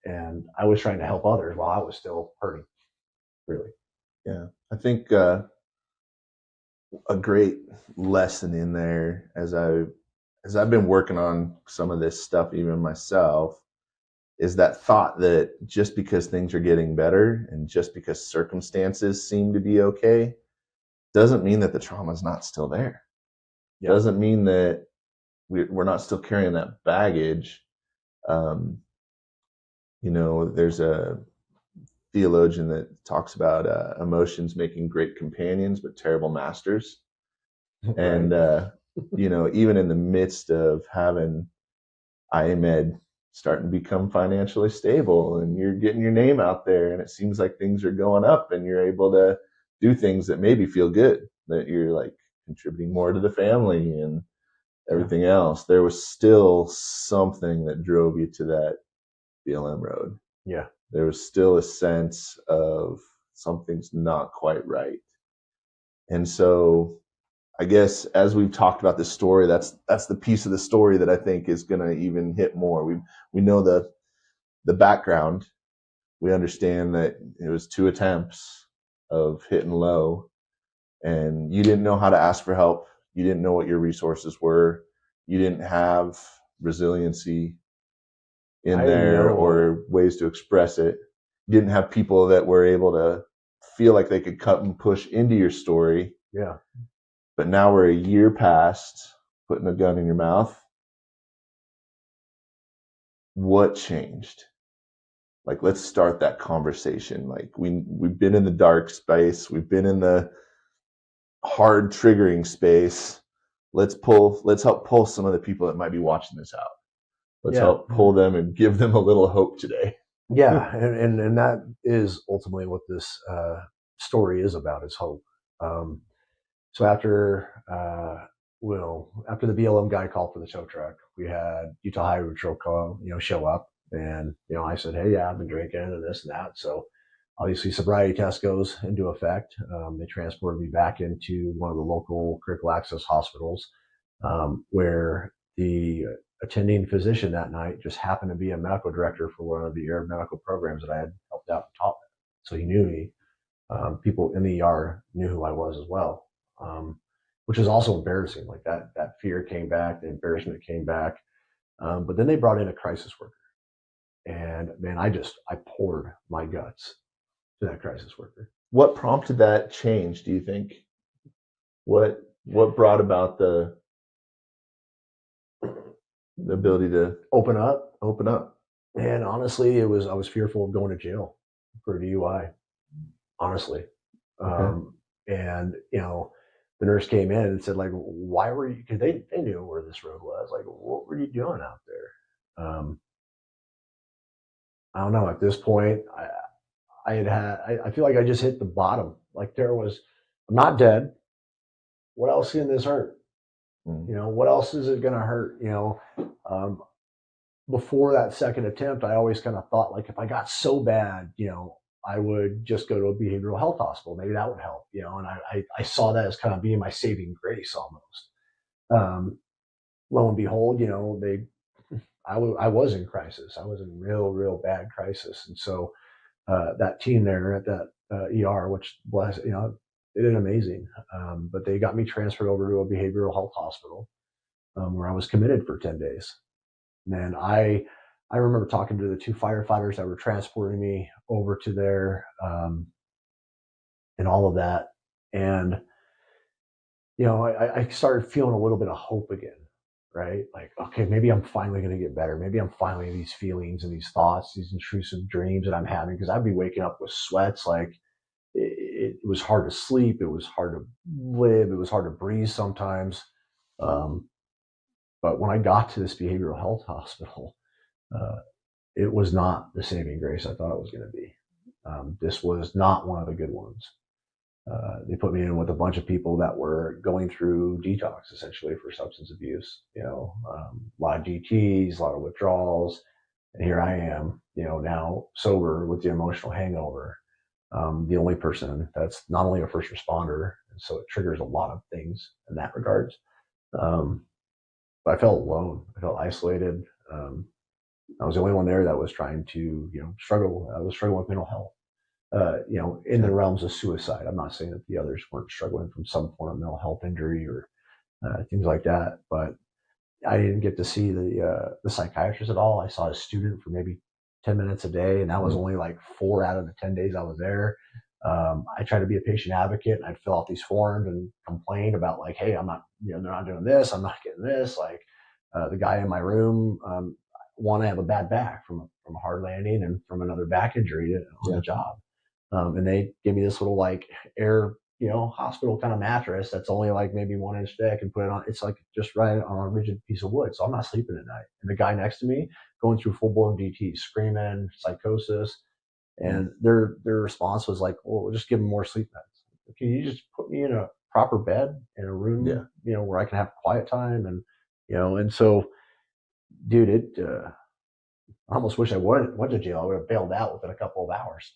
And I was trying to help others while I was still hurting, really. Yeah. I think a great lesson in there as I've been working on some of this stuff even myself is that thought that just because things are getting better and just because circumstances seem to be okay doesn't mean that the trauma is not still there. Yeah. Doesn't mean that we're not still carrying that baggage. There's a theologian that talks about emotions making great companions but terrible masters. Right. And even in the midst of having IMED starting to become financially stable and you're getting your name out there and it seems like things are going up and you're able to do things that maybe feel good, that you're like contributing more to the family and everything else, there was still something that drove you to that BLM road. Yeah. There was still a sense of something's not quite right. And so I guess as we've talked about this story, that's the piece of the story that I think is going to even hit more. We know the background. We understand that it was 2 attempts of hitting low, and you didn't know how to ask for help. You didn't know what your resources were. You didn't have resiliency in there or ways to express it. You didn't have people that were able to feel like they could cut and push into your story. Yeah. But now we're a year past putting a gun in your mouth. What changed? Like, let's start that conversation. Like, we've been in the dark space. We've been in the hard triggering space. Let's help pull some of the people that might be watching this out. Let's help pull them and give them a little hope today. Yeah. And that is ultimately what this story is about, is hope. So after the BLM guy called for the tow truck, we had Utah Highway Patrol show up, and I said, "Hey, yeah, I've been drinking and this and that." So obviously sobriety test goes into effect. They transported me back into one of the local critical access hospitals, where the attending physician that night just happened to be a medical director for one of the ER medical programs that I had helped out and taught. So he knew me. People in the ER knew who I was as well. Which is also embarrassing. Like that fear came back, the embarrassment came back. But then they brought in a crisis worker, and man, I poured my guts to that crisis worker. What prompted that change, do you think? What brought about the ability to open up? And honestly, I was fearful of going to jail for DUI. Honestly. Okay. And the nurse came in and said, like, why were you, because they knew where this road was. Like, what were you doing out there? I don't know. At this point, I feel like I just hit the bottom. Like I'm not dead. What else can this hurt? What else is it going to hurt? Before that second attempt, I always kind of thought, like, if I got so bad, I would just go to a behavioral health hospital. Maybe that would help, and I saw that as kind of being my saving grace almost. Lo and behold, I was in crisis. I was in real bad crisis. And so that team there at that ER, which they did amazing. But they got me transferred over to a behavioral health hospital where I was committed for 10 days. And I remember talking to the two firefighters that were transporting me over to there and all of that. And, I started feeling a little bit of hope again, right? Like, okay, maybe I'm finally going to get better. Maybe I'm finally these feelings and these thoughts, these intrusive dreams that I'm having, because I'd be waking up with sweats. Like it was hard to sleep. It was hard to live. It was hard to breathe sometimes. But when I got to this behavioral health hospital, it was not the saving grace I thought it was going to be. This was not one of the good ones. They put me in with a bunch of people that were going through detox essentially for substance abuse, a lot of DTs, a lot of withdrawals. And here I am, now sober with the emotional hangover. The only person that's not only a first responder. And so it triggers a lot of things in that regards. But I felt alone. I felt isolated. I was the only one there that was trying to, struggle. I was struggling with mental health. In the realms of suicide. I'm not saying that the others weren't struggling from some form of mental health injury or things like that, but I didn't get to see the psychiatrist at all. I saw a student for maybe 10 minutes a day, and that was only like 4 out of the 10 days I was there. I tried to be a patient advocate, and I'd fill out these forms and complain about, like, hey, I'm not, they're not doing this. I'm not getting this. Like the guy in my room, wanted to have a bad back from a hard landing and from another back injury on the job. And they give me this little like air, hospital kind of mattress that's only like maybe 1 inch thick, and put it on. It's like just right on a rigid piece of wood. So I'm not sleeping at night. And the guy next to me going through full blown DT, screaming, psychosis. And their response was like, well, we'll just give him more sleep meds. Can you just put me in a proper bed in a room, where I can have quiet time? And, and so, dude, I almost wish I went to jail. I would have bailed out within a couple of hours,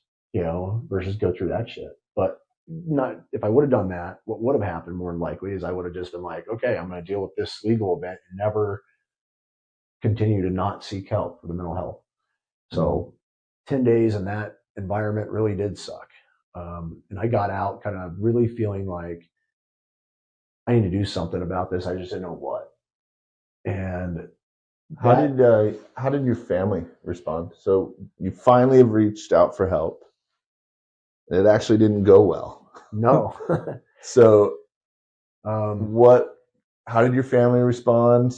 versus go through that shit. But not if I would have done that, what would have happened more than likely is I would have just been like, okay, I'm going to deal with this legal event and never continue to not seek help for the mental health. So 10 days in that environment really did suck. And I got out kind of really feeling like I need to do something about this. I just didn't know what. And how did your family respond? So you finally have reached out for help. It actually didn't go well. No. So how did your family respond?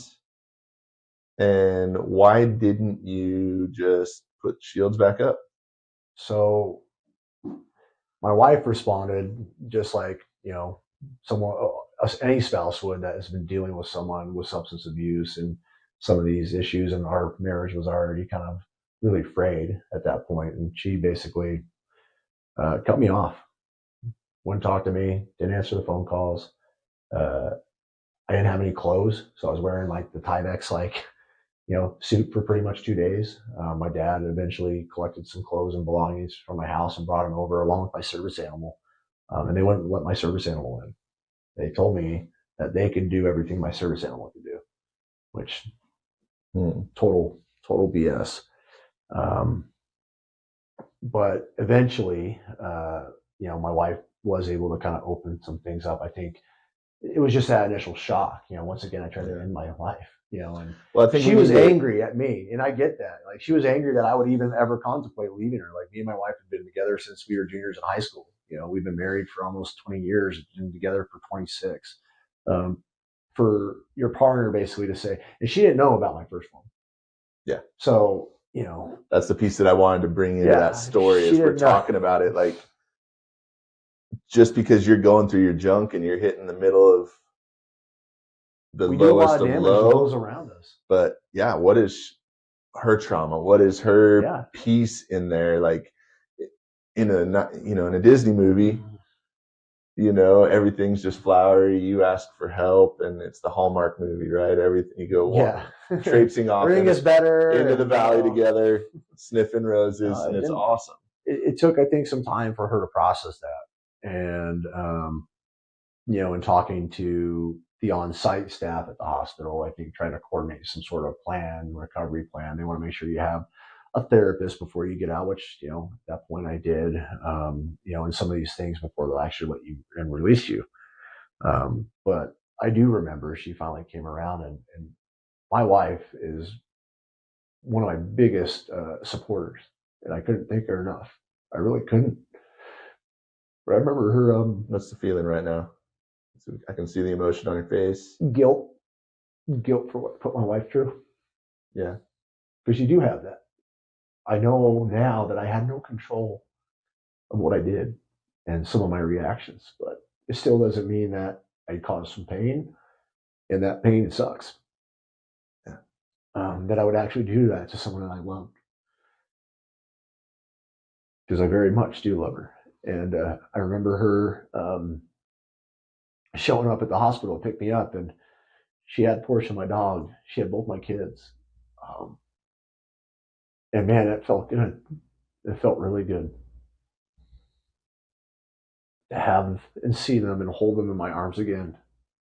And why didn't you just put shields back up? So my wife responded just like, any spouse would that has been dealing with someone with substance abuse and some of these issues. And our marriage was already kind of really frayed at that point. And she basically cut me off. Wouldn't talk to me, didn't answer the phone calls. I didn't have any clothes. So I was wearing like the Tyvek, suit for pretty much 2 days. My dad eventually collected some clothes and belongings from my house and brought them over along with my service animal. And they wouldn't let my service animal in. They told me that they could do everything my service animal could do, which total BS. But eventually, my wife was able to kind of open some things up. I think it was just that initial shock. Once again, I tried to end my life. And I think she was angry at me, and I get that. Like, she was angry that I would even ever contemplate leaving her. Like, me and my wife have been together since we were juniors in high school. We've been married for almost 20 years, been together for 26. For your partner basically to say, and she didn't know about my first one. Yeah. So, that's the piece that I wanted to bring into that story as we're talking about it. Like, just because you're going through your junk and you're hitting the middle of the We do a lot lowest of of damage to low. those around us. But yeah, what is her trauma? What is her Yeah. piece in there? Like in a Disney movie, everything's just flowery. You ask for help, and it's the Hallmark movie, right? Everything you go traipsing off Everything is better into the valley and, together, sniffing roses, and it's awesome. It took, I think, some time for her to process that, and in talking to the on-site staff at the hospital, I think trying to coordinate some sort of recovery plan. They want to make sure you have a therapist before you get out, which, at that point I did, and some of these things before they'll actually let you and release you. But I do remember she finally came around, and my wife is one of my biggest supporters, and I couldn't thank her enough. I really couldn't. But I remember her. What's the feeling right now? I can see the emotion on your face. Guilt for what put my wife through. Yeah, because you do have that. I know now that I had no control of what I did and some of my reactions, but it still doesn't mean that I caused some pain, and that pain sucks. Yeah. That I would actually do that to someone that I loved, because I very much do love her. And I remember her showing up at the hospital to pick me up, and she had Portia, my dog. She had both my kids. And man, it felt good. It felt really good to have and see them and hold them in my arms again.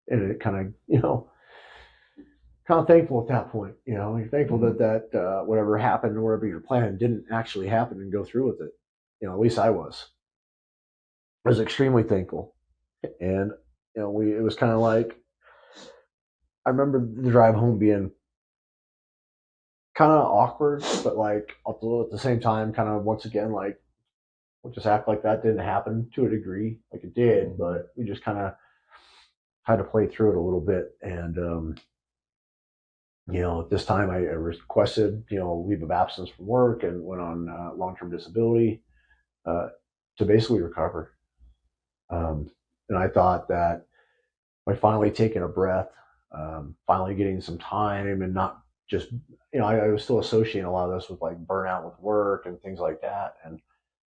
And it kind of thankful at that point. You're thankful that whatever happened or whatever your plan didn't actually happen and go through with it. At least I was. I was extremely thankful. And, it was kind of like, I remember the drive home being kind of awkward, but like at the same time, kind of once again, like, we'll just act like that didn't happen to a degree. Like it did, but we just kind of had to play through it a little bit. And, at this time I requested, leave of absence from work and went on long-term disability to basically recover. And I thought that by finally taking a breath, finally getting some time and not just, I was still associating a lot of this with like burnout with work and things like that. And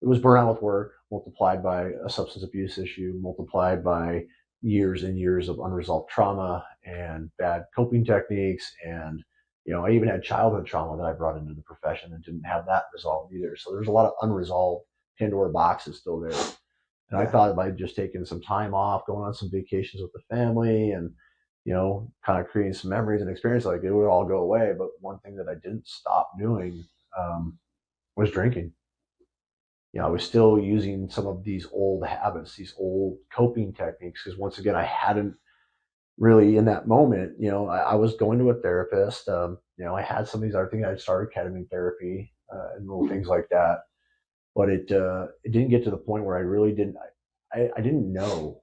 it was burnout with work multiplied by a substance abuse issue, multiplied by years and years of unresolved trauma and bad coping techniques. And, I even had childhood trauma that I brought into the profession and didn't have that resolved either. So there's a lot of unresolved Pandora boxes still there. And I thought by just taking some time off, going on some vacations with the family and, kind of creating some memories and experience, like it would all go away. But one thing that I didn't stop doing was drinking. I was still using some of these old habits, these old coping techniques, because once again, I hadn't really in that moment, I was going to a therapist. I had some of these other things. I had started ketamine therapy and little things like that, but it didn't get to the point where I really didn't. I didn't know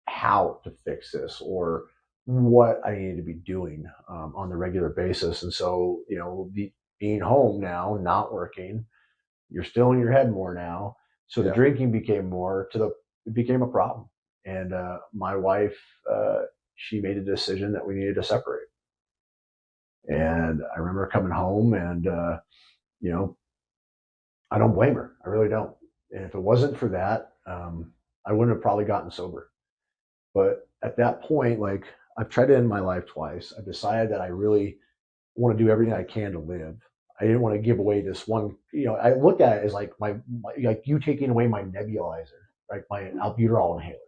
how to fix this or what I needed to be doing on the regular basis. And so, being home now, not working, you're still in your head more now. So the drinking became it became a problem. And my wife, she made a decision that we needed to separate. And I remember coming home and, I don't blame her. I really don't. And if it wasn't for that, I wouldn't have probably gotten sober. But at that point, like I've tried to end my life twice. I've decided that I really want to do everything I can to live. I didn't want to give away this one. I look at it as like my like you taking away my nebulizer, like my albuterol inhaler.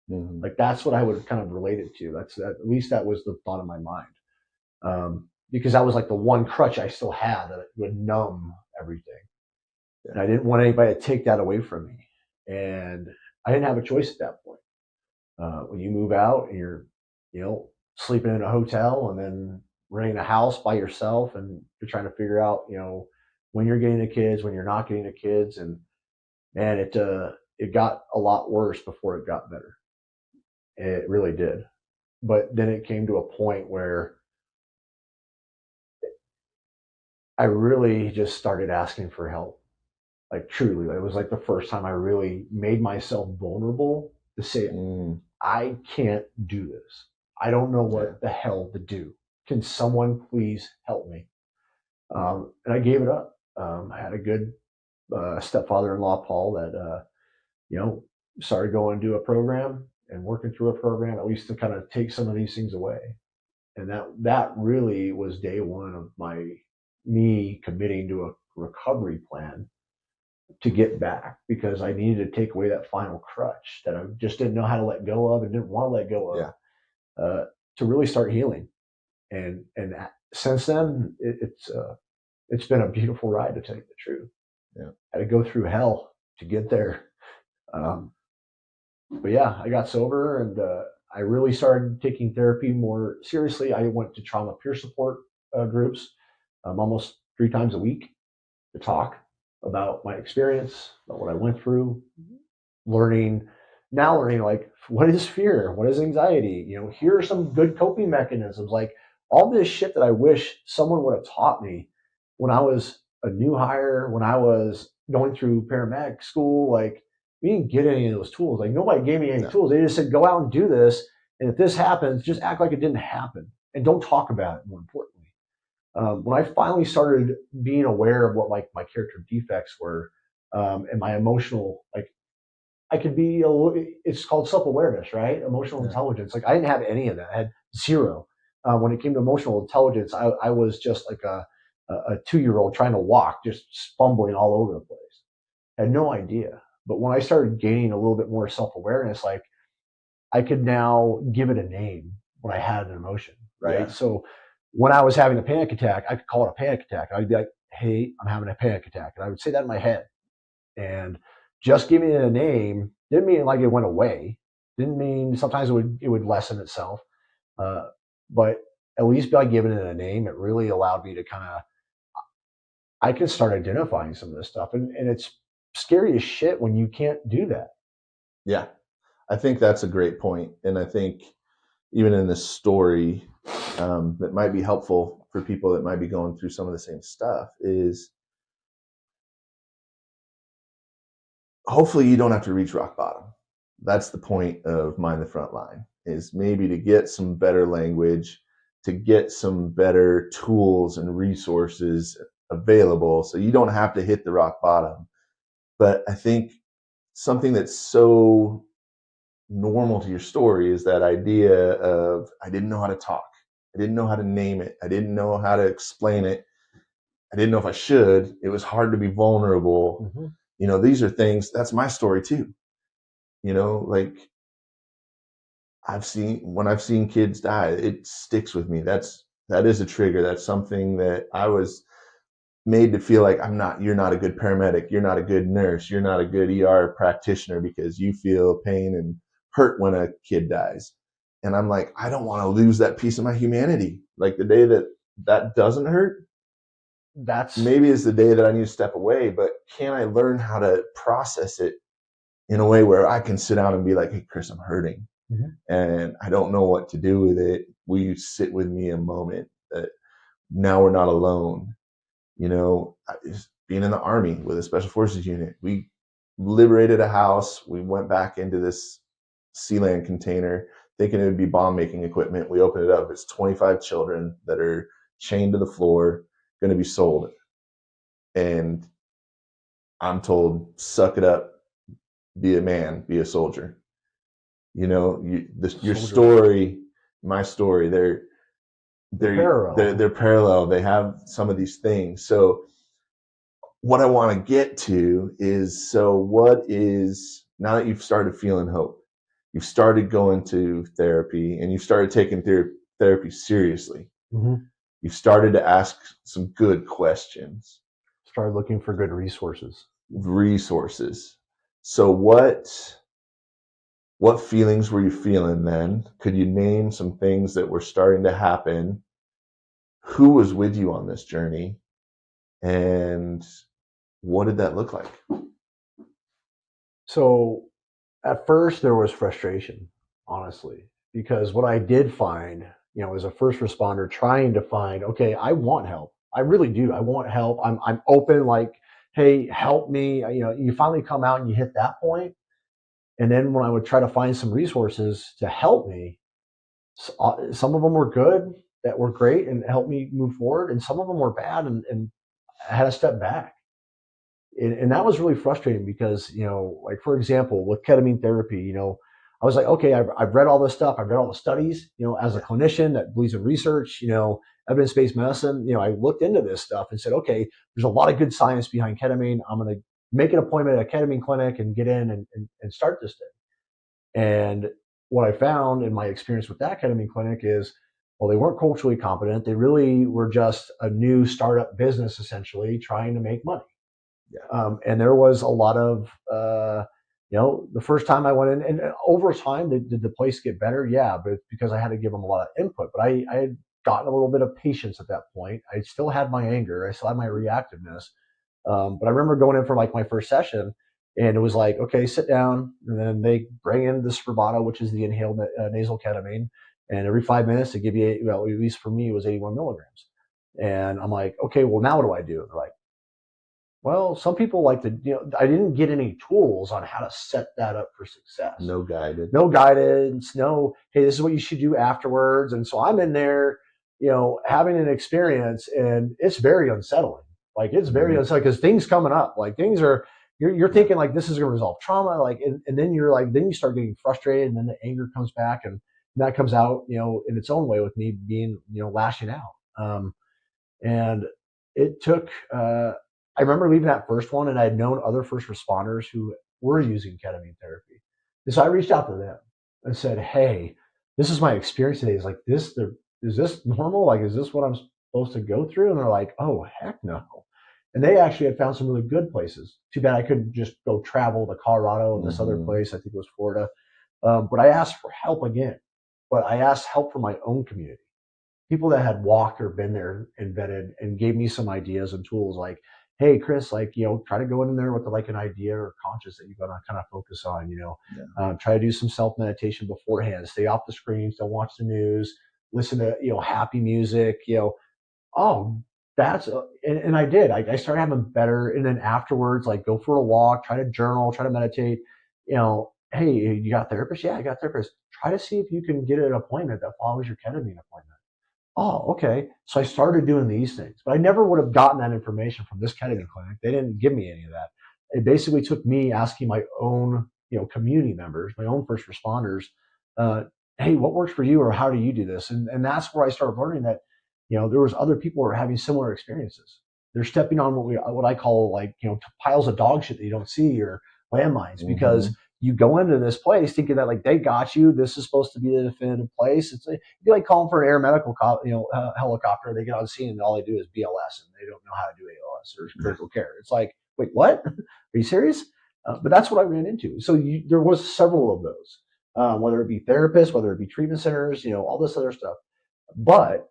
Mm-hmm. Like that's what I would kind of relate it to. At least that was the thought in my mind, because that was like the one crutch I still had that would numb everything, and I didn't want anybody to take that away from me. And I didn't have a choice at that point. When you move out and you're, sleeping in a hotel and then renting a house by yourself, and you're trying to figure out, when you're getting the kids, when you're not getting the kids, and man, it got a lot worse before it got better. It really did. But then it came to a point where I really just started asking for help. Like truly, it was like the first time I really made myself vulnerable to say, I can't do this. I don't know Yeah. what the hell to do. Can someone please help me? And I gave it up. I had a good stepfather-in-law, Paul, that started going to a program and working through a program at least to kind of take some of these things away. And that really was day one of me committing to a recovery plan to get back, because I needed to take away that final crutch that I just didn't know how to let go of and didn't want to let go of, to really start healing. And since then, it's been a beautiful ride, to tell you the truth. Yeah. I had to go through hell to get there. But yeah, I got sober, and I really started taking therapy more seriously. I went to trauma peer support groups almost 3 times a week to talk about my experience, about what I went through, learning like, what is fear? What is anxiety? Here are some good coping mechanisms. Like all this shit that I wish someone would have taught me when I was a new hire, when I was going through paramedic school. Like, we didn't get any of those tools. Like, nobody gave me any tools. They just said, go out and do this. And if this happens, just act like it didn't happen and don't talk about it, more importantly. When I finally started being aware of what like my character defects were, and my emotional, like, I could be it's called self-awareness, right? Emotional intelligence. Like, I didn't have any of that. I had zero. When it came to emotional intelligence, I was just like a 2-year-old trying to walk, just stumbling all over the place. I had no idea. But when I started gaining a little bit more self-awareness, like, I could now give it a name when I had an emotion, right? Yeah. So when I was having a panic attack, I could call it a panic attack. I'd be like, hey, I'm having a panic attack. And I would say that in my head. And just giving it a name didn't mean like it went away. Didn't mean sometimes it would lessen itself. But at least by giving it a name, it really allowed me to I could start identifying some of this stuff. And it's scary as shit when you can't do that. Yeah. I think that's a great point. And I think even in this story, that might be helpful for people that might be going through some of the same stuff is hopefully you don't have to reach rock bottom. That's the point of Mind the Frontline, is maybe to get some better language, to get some better tools and resources available so you don't have to hit the rock bottom. But I think something that's so normal to your story is that idea of, I didn't know how to talk. I didn't know how to name it. I didn't know how to explain it. I didn't know if I should. It was hard to be vulnerable. Mm-hmm. These are things, that's my story too. Like, when I've seen kids die, it sticks with me. That is a trigger. That's something that I was made to feel like you're not a good paramedic. You're not a good nurse. You're not a good ER practitioner because you feel pain and hurt when a kid dies. And I'm like, I don't want to lose that piece of my humanity. Like, the day that doesn't hurt, that's maybe is the day that I need to step away. But can I learn how to process it in a way where I can sit down and be like, hey, Chris, I'm hurting. Mm-hmm. And I don't know what to do with it. Will you sit with me a moment? That now we're not alone. Being in the Army with a special forces unit, we liberated a house. We went back into this Sealand container thinking it would be bomb making equipment. We opened it up. It's 25 children that are chained to the floor, going to be sold. And I'm told, suck it up, be a man, be a soldier. Your story, my story, they're parallel. They have some of these things. So what I want to get to is, now that you've started feeling hope, you've started going to therapy, and you've started taking therapy seriously. Mm-hmm. You've started to ask some good questions. Started looking for good resources. So what feelings were you feeling then? Could you name some things that were starting to happen? Who was with you on this journey? And what did that look like? So at first there was frustration, honestly, because what I did find, as a first responder trying to find, okay, I want help. I really do. I want help. I'm open. Like, hey, help me. You finally come out and you hit that point. And then when I would try to find some resources to help me, some of them were good, that were great and helped me move forward. And some of them were bad and I had to step back. And that was really frustrating because, like for example, with ketamine therapy, I was like, okay, I've read all this stuff. I've read all the studies, as a clinician that believes in research, evidence-based medicine, I looked into this stuff and said, okay, there's a lot of good science behind ketamine. I'm going to make an appointment at a ketamine clinic and get in and start this thing. And what I found in my experience with that ketamine clinic is, well, they weren't culturally competent. They really were just a new startup business, essentially trying to make money. Yeah. And there was a lot of, the first time I went in, and over time, did the place get better? Yeah, but it's because I had to give them a lot of input. But I had gotten a little bit of patience at that point. I still had my anger. I still had my reactiveness. But I remember going in for like my first session, and it was like, okay, sit down. And then they bring in the Spravato, which is the inhaled nasal ketamine. And every 5 minutes, they give you, well, at least for me, it was 81 milligrams. And I'm like, okay, well, now what do I do? They're like, well, some people like to, I didn't get any tools on how to set that up for success. No guidance. No guidance. No, hey, this is what you should do afterwards. And so I'm in there, having an experience, and it's very unsettling. Like it's very unsettling because things coming up, like things are, you're thinking like this is going to resolve trauma. Like, and then you're like, then you start getting frustrated, and then the anger comes back, and that comes out, in its own way with me being, lashing out. And it took, I remember leaving that first one, and I had known other first responders who were using ketamine therapy. And so I reached out to them and said, hey, this is my experience today. Is like this, is this normal? Like, is this what I'm supposed to go through? And they're like, oh, heck no. And they actually had found some really good places. Too bad I couldn't just go travel to Colorado and this other place. I think it was Florida. But I asked for help again. But I asked help from my own community. People that had walked or been there and vetted and gave me some ideas and tools like, hey, Chris, like, try to go in there with like an idea or conscious that you're going to kind of focus on, try to do some self-meditation beforehand, stay off the screens, don't watch the news, listen to, happy music, oh, and I did, I started having better. And then afterwards, like go for a walk, try to journal, try to meditate, hey, you got a therapist? Yeah, I got a therapist. Try to see if you can get an appointment that follows your ketamine appointment. Oh, okay. So I started doing these things, but I never would have gotten that information from this ketamine clinic. They didn't give me any of that. It basically took me asking my own, community members, my own first responders, hey, what works for you, or how do you do this? And that's where I started learning that, there was other people who were having similar experiences. They're stepping on what I call like, piles of dog shit that you don't see, or landmines, because you go into this place thinking that like they got you. This is supposed to be the definitive place. It's like, it'd be like calling for an air medical, helicopter. They get on scene and all they do is BLS, and they don't know how to do ALS or critical care. It's like, wait, what? Are you serious? But that's what I ran into. So there was several of those, whether it be therapists, whether it be treatment centers, all this other stuff. But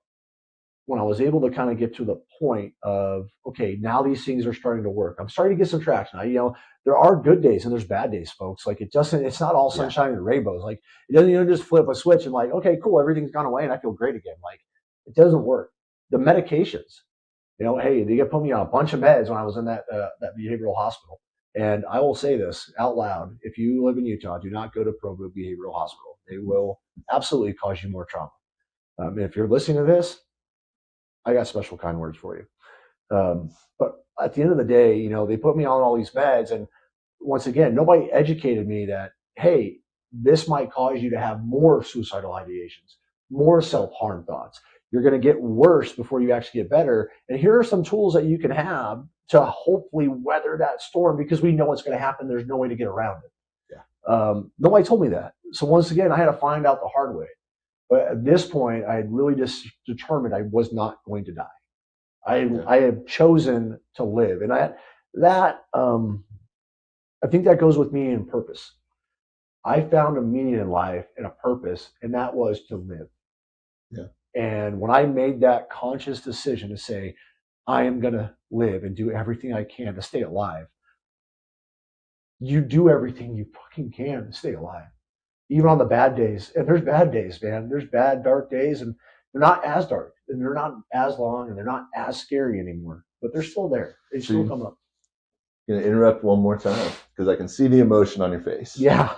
when I was able to kind of get to the point of, okay, now these things are starting to work. I'm starting to get some traction. There are good days and there's bad days, folks. Like it's not all sunshine and rainbows. Like it doesn't, just flip a switch and like, okay, cool, everything's gone away and I feel great again. Like it doesn't work. The medications, hey, they put me on a bunch of meds when I was in that behavioral hospital. And I will say this out loud: if you live in Utah, do not go to Provo Behavioral Hospital. They will absolutely cause you more trauma. And if you're listening to this, I got special kind words for you. But at the end of the day, they put me on all these meds. And once again, nobody educated me that, hey, this might cause you to have more suicidal ideations, more self-harm thoughts. You're going to get worse before you actually get better. And here are some tools that you can have to hopefully weather that storm, because we know what's going to happen. There's no way to get around it. Yeah. Nobody told me that. So once again, I had to find out the hard way. But at this point, I had really just determined I was not going to die. I had chosen to live. And I think that goes with meaning and purpose. I found a meaning in life and a purpose, and that was to live. Yeah. And when I made that conscious decision to say, I am going to live and do everything I can to stay alive, you do everything you fucking can to stay alive. Even on the bad days. And there's bad days, man. There's bad, dark days, and they're not as dark, and they're not as long, and they're not as scary anymore, but they're still there. They still come up. going to interrupt one more time because I can see the emotion on your face. Yeah.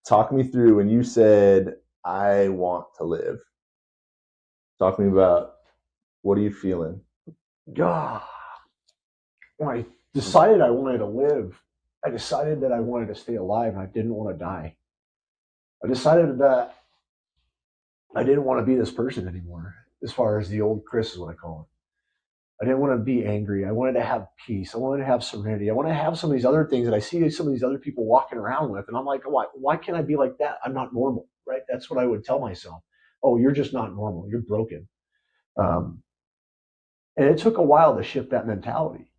Talk me through when you said, I want to live. Talk to me about, what are you feeling? God. When I decided I wanted to live, I decided that I wanted to stay alive and I didn't want to die. I decided that I didn't want to be this person anymore, as far as the old Chris is what I call it. I didn't want to be angry. I wanted to have peace. I wanted to have serenity. I wanted to have some of these other things that I see some of these other people walking around with. And I'm like, why can't I be like that? I'm not normal, right? That's what I would tell myself. Oh, you're just not normal. You're broken. Um, and it took a while to shift that mentality.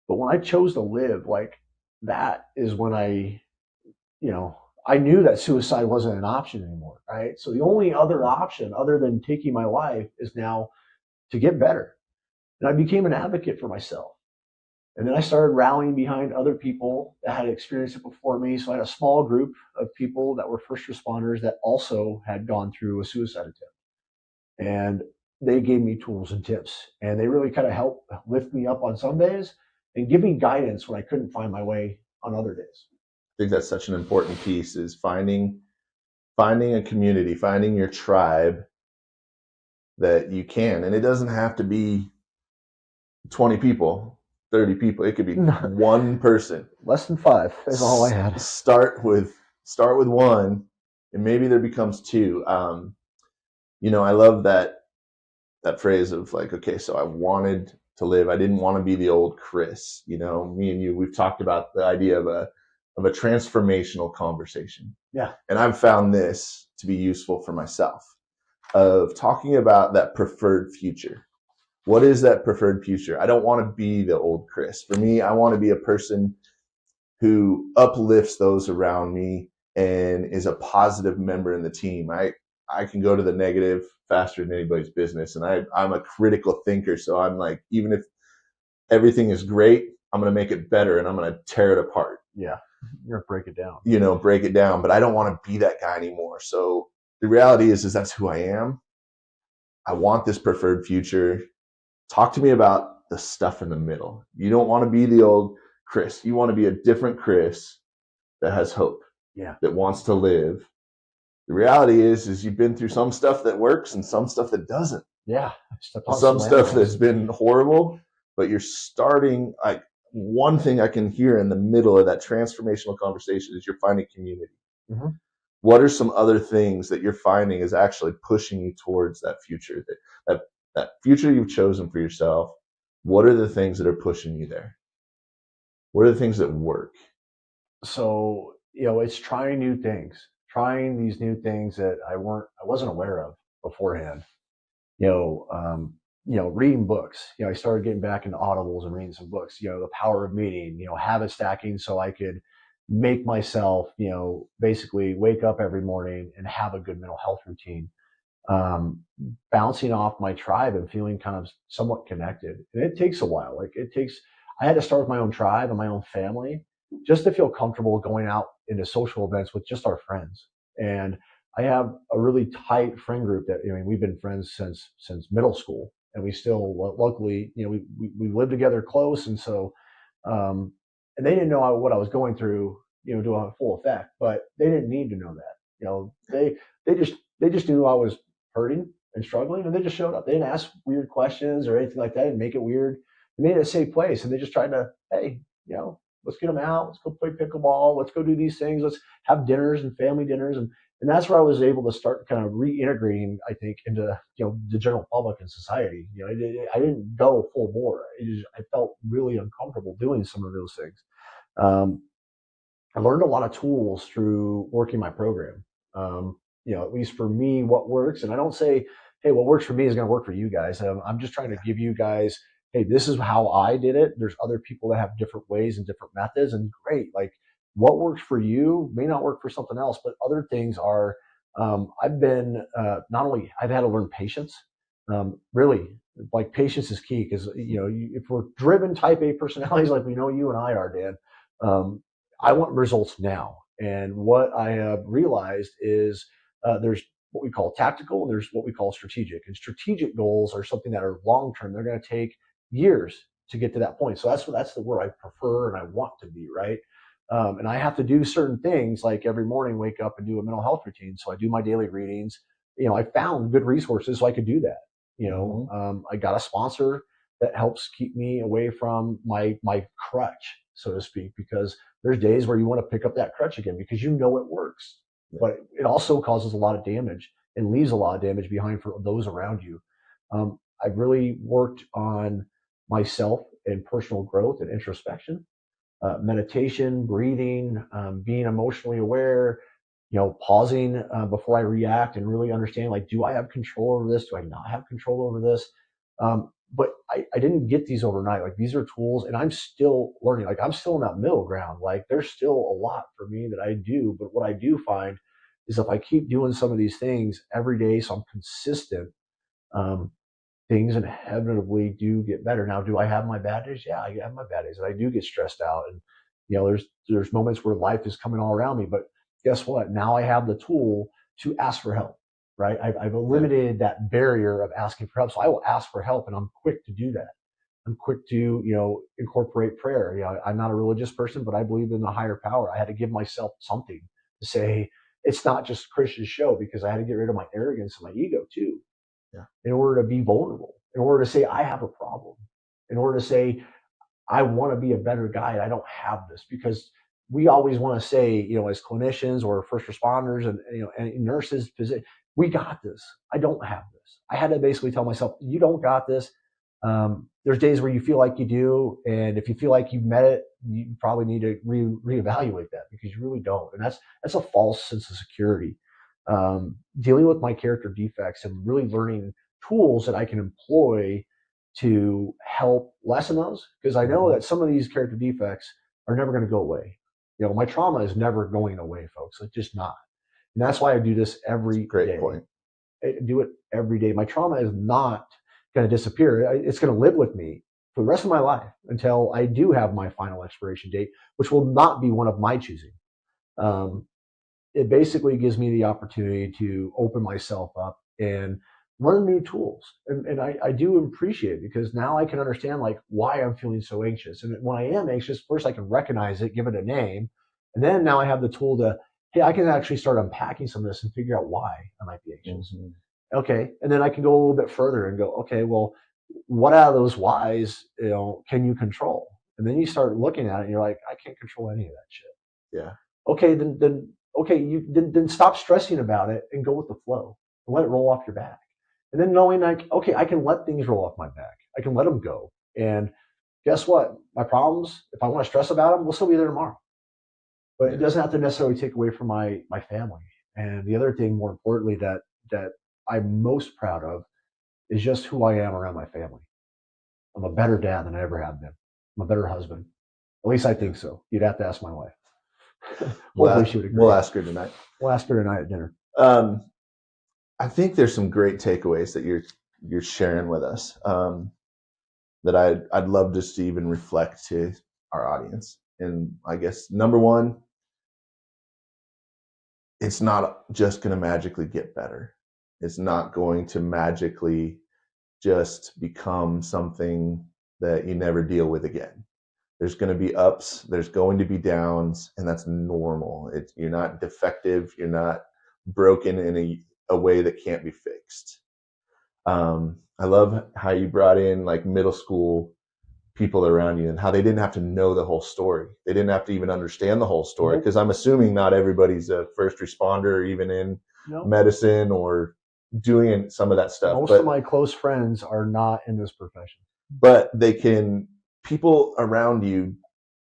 But when I chose to live, like that is when I knew that suicide wasn't an option anymore, right? So the only other option other than taking my life is now to get better. And I became an advocate for myself. And then I started rallying behind other people that had experienced it before me. So I had a small group of people that were first responders that also had gone through a suicide attempt. And they gave me tools and tips. And they really kind of helped lift me up on some days and give me guidance when I couldn't find my way on other days. I think that's such an important piece, is finding a community, finding your tribe that you can. And it doesn't have to be 20 people, 30 people. It could be one person. Less than 5 is all I had. Start with one, and maybe there becomes 2. I love that phrase of like, okay, so I wanted to live. I didn't want to be the old Chris. Me and you, we've talked about the idea of a transformational conversation. Yeah. And I've found this to be useful for myself, of talking about that preferred future. What is that preferred future? I don't want to be the old Chris. For me, I want to be a person who uplifts those around me and is a positive member in the team. I can go to the negative faster than anybody's business. And I'm a critical thinker. So I'm like, even if everything is great, I'm going to make it better and I'm going to tear it apart. Yeah. You're going to break it down. Break it down. But I don't want to be that guy anymore. So the reality is that's who I am. I want this preferred future. Talk to me about the stuff in the middle. You don't want to be the old Chris. You want to be a different Chris that has hope. Yeah. That wants to live. The reality is you've been through some stuff that works and some stuff that doesn't. Yeah. Some stuff that's been horrible, but you're starting, like, one thing I can hear in the middle of that transformational conversation is you're finding community. Mm-hmm. What are some other things that you're finding is actually pushing you towards that future, that future you've chosen for yourself? What are the things that are pushing you there? What are the things that work? So, it's trying new things, trying these new things that I wasn't aware of beforehand. Reading books. I started getting back into audibles and reading some books. The Power of Meaning. Habit stacking, so I could make myself, basically wake up every morning and have a good mental health routine. Bouncing off my tribe and feeling kind of somewhat connected. And it takes a while. I had to start with my own tribe and my own family just to feel comfortable going out into social events with just our friends. And I have a really tight friend group that, we've been friends since middle school, and we still, luckily, we live together close. And so, and they didn't know what I was going through, to a full effect, but they didn't need to know that. They just knew I was hurting and struggling, and they just showed up. They didn't ask weird questions or anything like that and make it weird. They made it a safe place, and they just tried to, hey, let's get them out. Let's go play pickleball. Let's go do these things. Let's have dinners and family dinners. And that's where I was able to start kind of reintegrating, I think, into, the general public and society. I didn't go full bore. I felt really uncomfortable doing some of those things. I learned a lot of tools through working my program. At least for me, what works. And I don't say, hey, what works for me is going to work for you guys. I'm just trying to give you guys, hey, this is how I did it. There's other people that have different ways and different methods, and great. Like, what works for you may not work for something else, but other things are, I've been, not only I've had to learn patience, really, like, patience is key. Cause if we're driven type A personalities, like we know you and I are, Dan, I want results now. And what I have realized is, there's what we call tactical, and there's what we call strategic. And strategic goals are something that are long-term. They're going to take years to get to that point. So that's the word I prefer and I want to be, right? And I have to do certain things, like every morning wake up and do a mental health routine. So I do my daily readings. I found good resources so I could do that. I got a sponsor that helps keep me away from my crutch, so to speak, because there's days where you want to pick up that crutch again because it works, but it also causes a lot of damage and leaves a lot of damage behind for those around you. I've really worked on myself and personal growth and introspection, meditation, breathing, being emotionally aware, pausing before I react and really understand, like, do I have control over this? Do I not have control over this? But I didn't get these overnight. Like, these are tools and I'm still learning. Like, I'm still in that middle ground. Like, there's still a lot for me that I do. But what I do find is if I keep doing some of these things every day, so I'm consistent, things inevitably do get better. Now, do I have my bad days? Yeah, I have my bad days, and I do get stressed out. And there's moments where life is coming all around me. But guess what? Now I have the tool to ask for help. Right? I've eliminated that barrier of asking for help. So I will ask for help, and I'm quick to do that. I'm quick to incorporate prayer. I'm not a religious person, but I believe in a higher power. I had to give myself something to say. It's not just a Christian show, because I had to get rid of my arrogance and my ego too. Yeah. In order to be vulnerable, in order to say I have a problem, in order to say I want to be a better guy and I don't have this. Because we always want to say, as clinicians or first responders and nurses, we got this. I don't have this. I had to basically tell myself, you don't got this. There's days where you feel like you do, and if you feel like you've met it, you probably need to reevaluate that, because you really don't. And that's a false sense of security. Dealing with my character defects and really learning tools that I can employ to help lessen those, because I know that some of these character defects are never going to go away. My trauma is never going away, folks. It's just not. And that's why I do this every day. Point. I do it every day. My trauma is not going to disappear. It's going to live with me for the rest of my life until I do have my final expiration date, which will not be one of my choosing. It basically gives me the opportunity to open myself up and learn new tools. And I do appreciate it, because now I can understand, like, why I'm feeling so anxious. And when I am anxious, first I can recognize it, give it a name. And then now I have the tool to, hey, I can actually start unpacking some of this and figure out why I might be anxious. Mm-hmm. Okay. And then I can go a little bit further and go, okay, well, what out of those whys, can you control? And then you start looking at it and you're like, I can't control any of that shit. Yeah. Okay. Then stop stressing about it and go with the flow and let it roll off your back. And then knowing, like, okay, I can let things roll off my back. I can let them go. And guess what? My problems, if I want to stress about them, will still be there tomorrow. But it doesn't have to necessarily take away from my family. And the other thing, more importantly, that I'm most proud of is just who I am around my family. I'm a better dad than I ever have been. I'm a better husband. At least I think so. You'd have to ask my wife. We'll ask her tonight. We'll ask her tonight at dinner. I think there's some great takeaways that you're sharing with us, that I'd love just to even reflect to our audience. And I guess number one, it's not just going to magically get better. It's not going to magically just become something that you never deal with again. There's going to be ups, there's going to be downs, and that's normal. You're not defective. You're not broken in a way that can't be fixed. I love how you brought in, like, middle school people around you and how they didn't have to know the whole story. They didn't have to even understand the whole story, because I'm assuming not everybody's a first responder or even in medicine or doing some of that stuff. Most of my close friends are not in this profession. But people around you,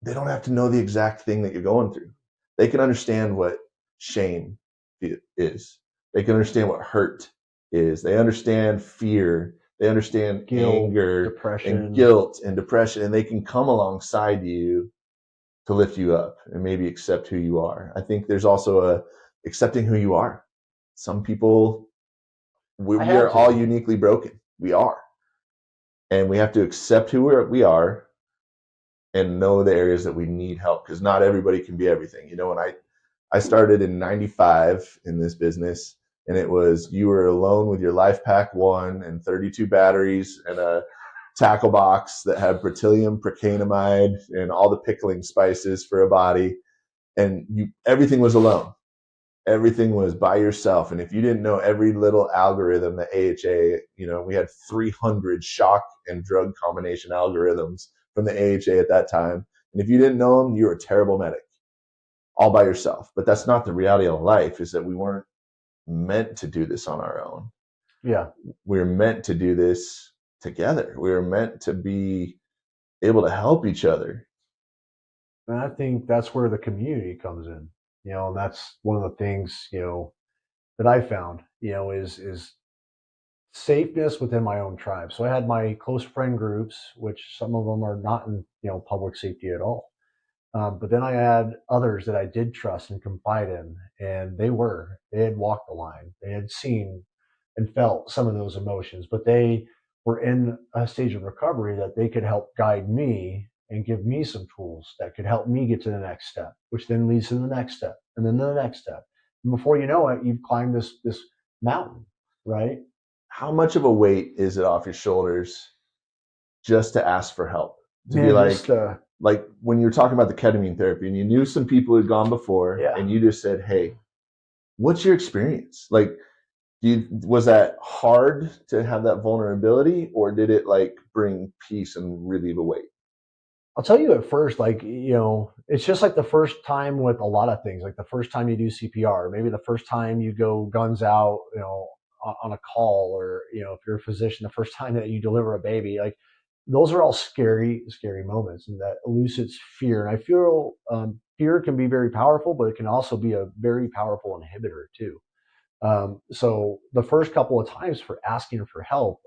they don't have to know the exact thing that you're going through. They can understand what shame is. They can understand what hurt is. They understand fear. They understand anger, depression, and guilt and depression, and they can come alongside you to lift you up and maybe accept who you are. I think there's also accepting who you are. Some people, we are all uniquely broken. We are. And we have to accept who we are and know the areas that we need help, because not everybody can be everything. When I started in 95 in this business, and it was, you were alone with your Life Pack 1 and 32 batteries and a tackle box that had beryllium procainamide and all the pickling spices for a body, and everything was alone. Everything was by yourself. And if you didn't know every little algorithm, the AHA, we had 300 shock and drug combination algorithms from the AHA at that time. And if you didn't know them, you were a terrible medic all by yourself. But that's not the reality of life, is that we weren't meant to do this on our own. Yeah. We were meant to do this together. We were meant to be able to help each other. And I think that's where the community comes in, and that's one of the things, that I found, is safeness within my own tribe. So I had my close friend groups, which some of them are not in, public safety at all. But then I had others that I did trust and confide in, and they had walked the line. They had seen and felt some of those emotions, but they were in a stage of recovery that they could help guide me and give me some tools that could help me get to the next step, which then leads to the next step and then the next step. And before you know it, you've climbed this mountain, right? How much of a weight is it off your shoulders just to ask for help? To Man, be just, like when you were talking about the ketamine therapy and you knew some people who had gone before, Yeah. and you just said, hey, what's your experience? Like, was that hard to have that vulnerability, or did it like bring peace and relieve a weight? I'll tell you at first, it's just like the first time with a lot of things, like the first time you do CPR, maybe the first time you go guns out, on a call, or, if you're a physician, the first time that you deliver a baby, like those are all scary, scary moments, and that elicits fear. And I feel fear can be very powerful, but it can also be a very powerful inhibitor too. So the first couple of times for asking for help,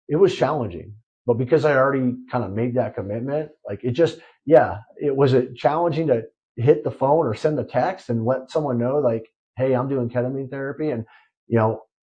it was challenging, but because I already kind of made that commitment, like it was challenging to hit the phone or send the text and let someone know, like, hey, I'm doing ketamine therapy. And,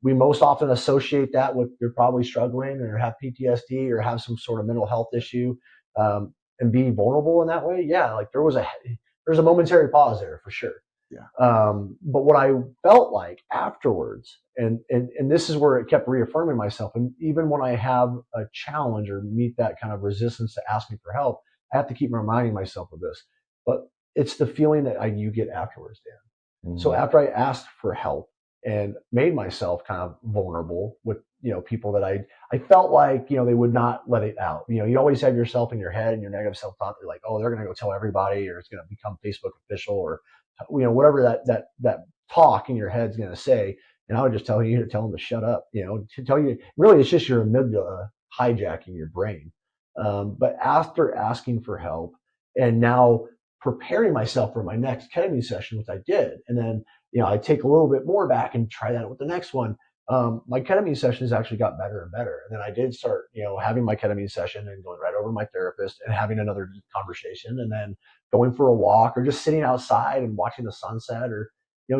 we most often associate that with you're probably struggling or have PTSD or have some sort of mental health issue, and be vulnerable in that way. Yeah. Like there's a momentary pause there for sure. Yeah. But what I felt like afterwards, and this is where it kept reaffirming myself. And even when I have a challenge or meet that kind of resistance to asking for help, I have to keep reminding myself of this. But it's the feeling that you get afterwards, Dan. Mm-hmm. So after I asked for help and made myself kind of vulnerable with, people that I felt like, they would not let it out. You always have yourself in your head and your negative self-talk. You're like, oh, they're going to go tell everybody, or it's going to become Facebook official, or whatever that talk in your head's going to say. And I would just tell them to shut up, to tell you, really, it's just your amygdala hijacking your brain. But after asking for help and now preparing myself for my next ketamine session, which I did, and then, I take a little bit more back and try that with the next one. My ketamine sessions actually got better and better. And then I did start, having my ketamine session and going right over to my therapist and having another conversation, and then going for a walk or just sitting outside and watching the sunset, or,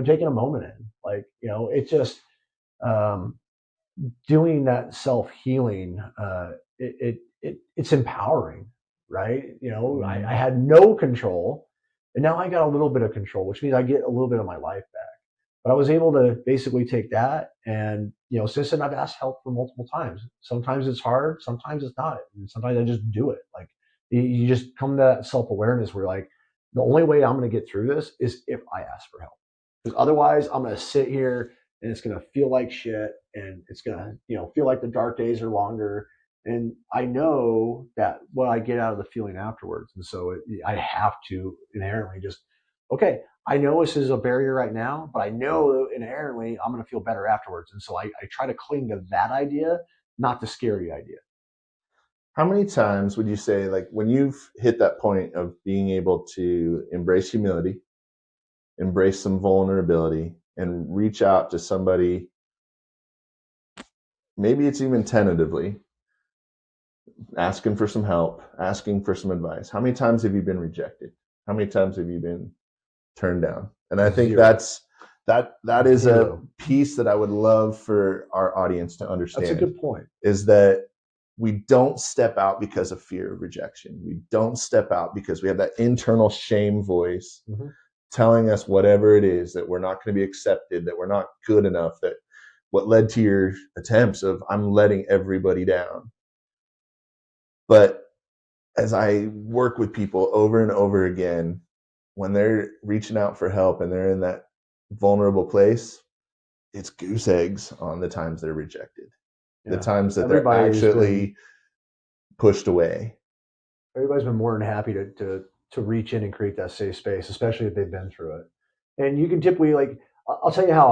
taking a moment in, like, it's just, doing that self-healing, it's empowering, right? I had no control, and now I got a little bit of control, which means I get a little bit of my life back. But I was able to basically take that, and, since then I've asked help for multiple times. Sometimes it's hard, sometimes it's not, and sometimes I just do it. Like you just come to that self-awareness where, like, the only way I'm going to get through this is if I ask for help, because otherwise I'm going to sit here and it's going to feel like shit, and it's going to, feel like the dark days are longer. And I know that what I get out of the feeling afterwards. And so I have to inherently just, okay, I know this is a barrier right now, but I know inherently I'm going to feel better afterwards. And so I try to cling to that idea, not the scary idea. How many times would you say, like, when you've hit that point of being able to embrace humility, embrace some vulnerability, and reach out to somebody, maybe it's even tentatively, asking for some help, asking for some advice? How many times have you been rejected? How many times have you been turned down? And I think that is a piece that I would love for our audience to understand. That's a good point. Is that we don't step out because of fear of rejection. We don't step out because we have that internal shame voice telling us whatever it is, that we're not going to be accepted, that we're not good enough, that what led to your attempts of I'm letting everybody down. But as I work with people over and over again, when they're reaching out for help and they're in that vulnerable place, it's goose eggs on the times they're rejected, the Yeah. times that they're Everybody's been actually pushed away. everybody's been more than happy to reach in and create that safe space, especially if they've been through it. And you can typically like I'll tell you how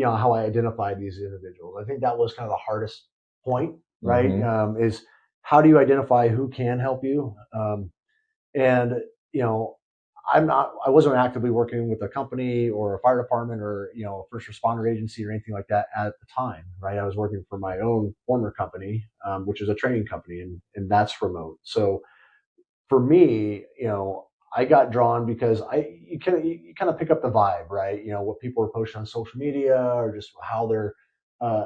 how I identified these individuals. I think that was kind of the hardest point, right? Mm-hmm. Is how do you identify who can help you? And you know, I wasn't actively working with a company or a fire department or a first responder agency or anything like that at the time, right? I was working for my own former company, which is a training company, and that's remote. So for me, I got drawn because you kind of pick up the vibe, right? What people are posting on social media or just how their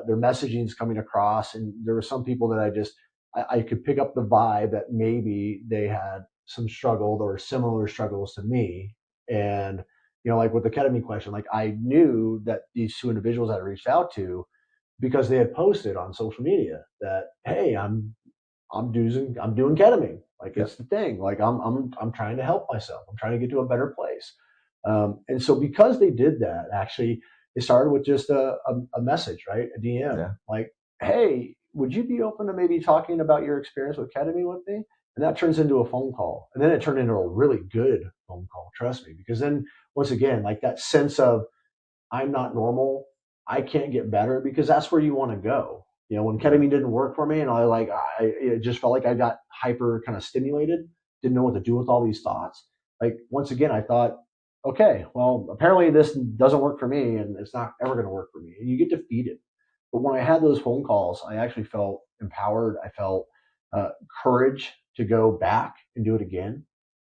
messaging is coming across. And there were some people that I could pick up the vibe that maybe they had some struggle or similar struggles to me. And like with the ketamine question, like I knew that these two individuals that I reached out to because they had posted on social media that, hey, I'm doing ketamine. Like Yep. it's the thing. Like I'm trying to help myself. I'm trying to get to a better place. And so because they did that, actually, it started with just a message, right? A DM, Yeah. like, hey, would you be open to maybe talking about your experience with ketamine with me? And that turns into a phone call, and then it turned into a really good phone call. Trust me, because then once again, like that sense of I'm not normal. I can't get better because that's where you want to go. When Yeah. ketamine didn't work for me and it just felt like I got hyper kind of stimulated, didn't know what to do with all these thoughts. Like once again, I thought, okay, well, apparently this doesn't work for me and it's not ever going to work for me. And you get defeated. But when I had those phone calls, I actually felt empowered. I felt courage to go back and do it again,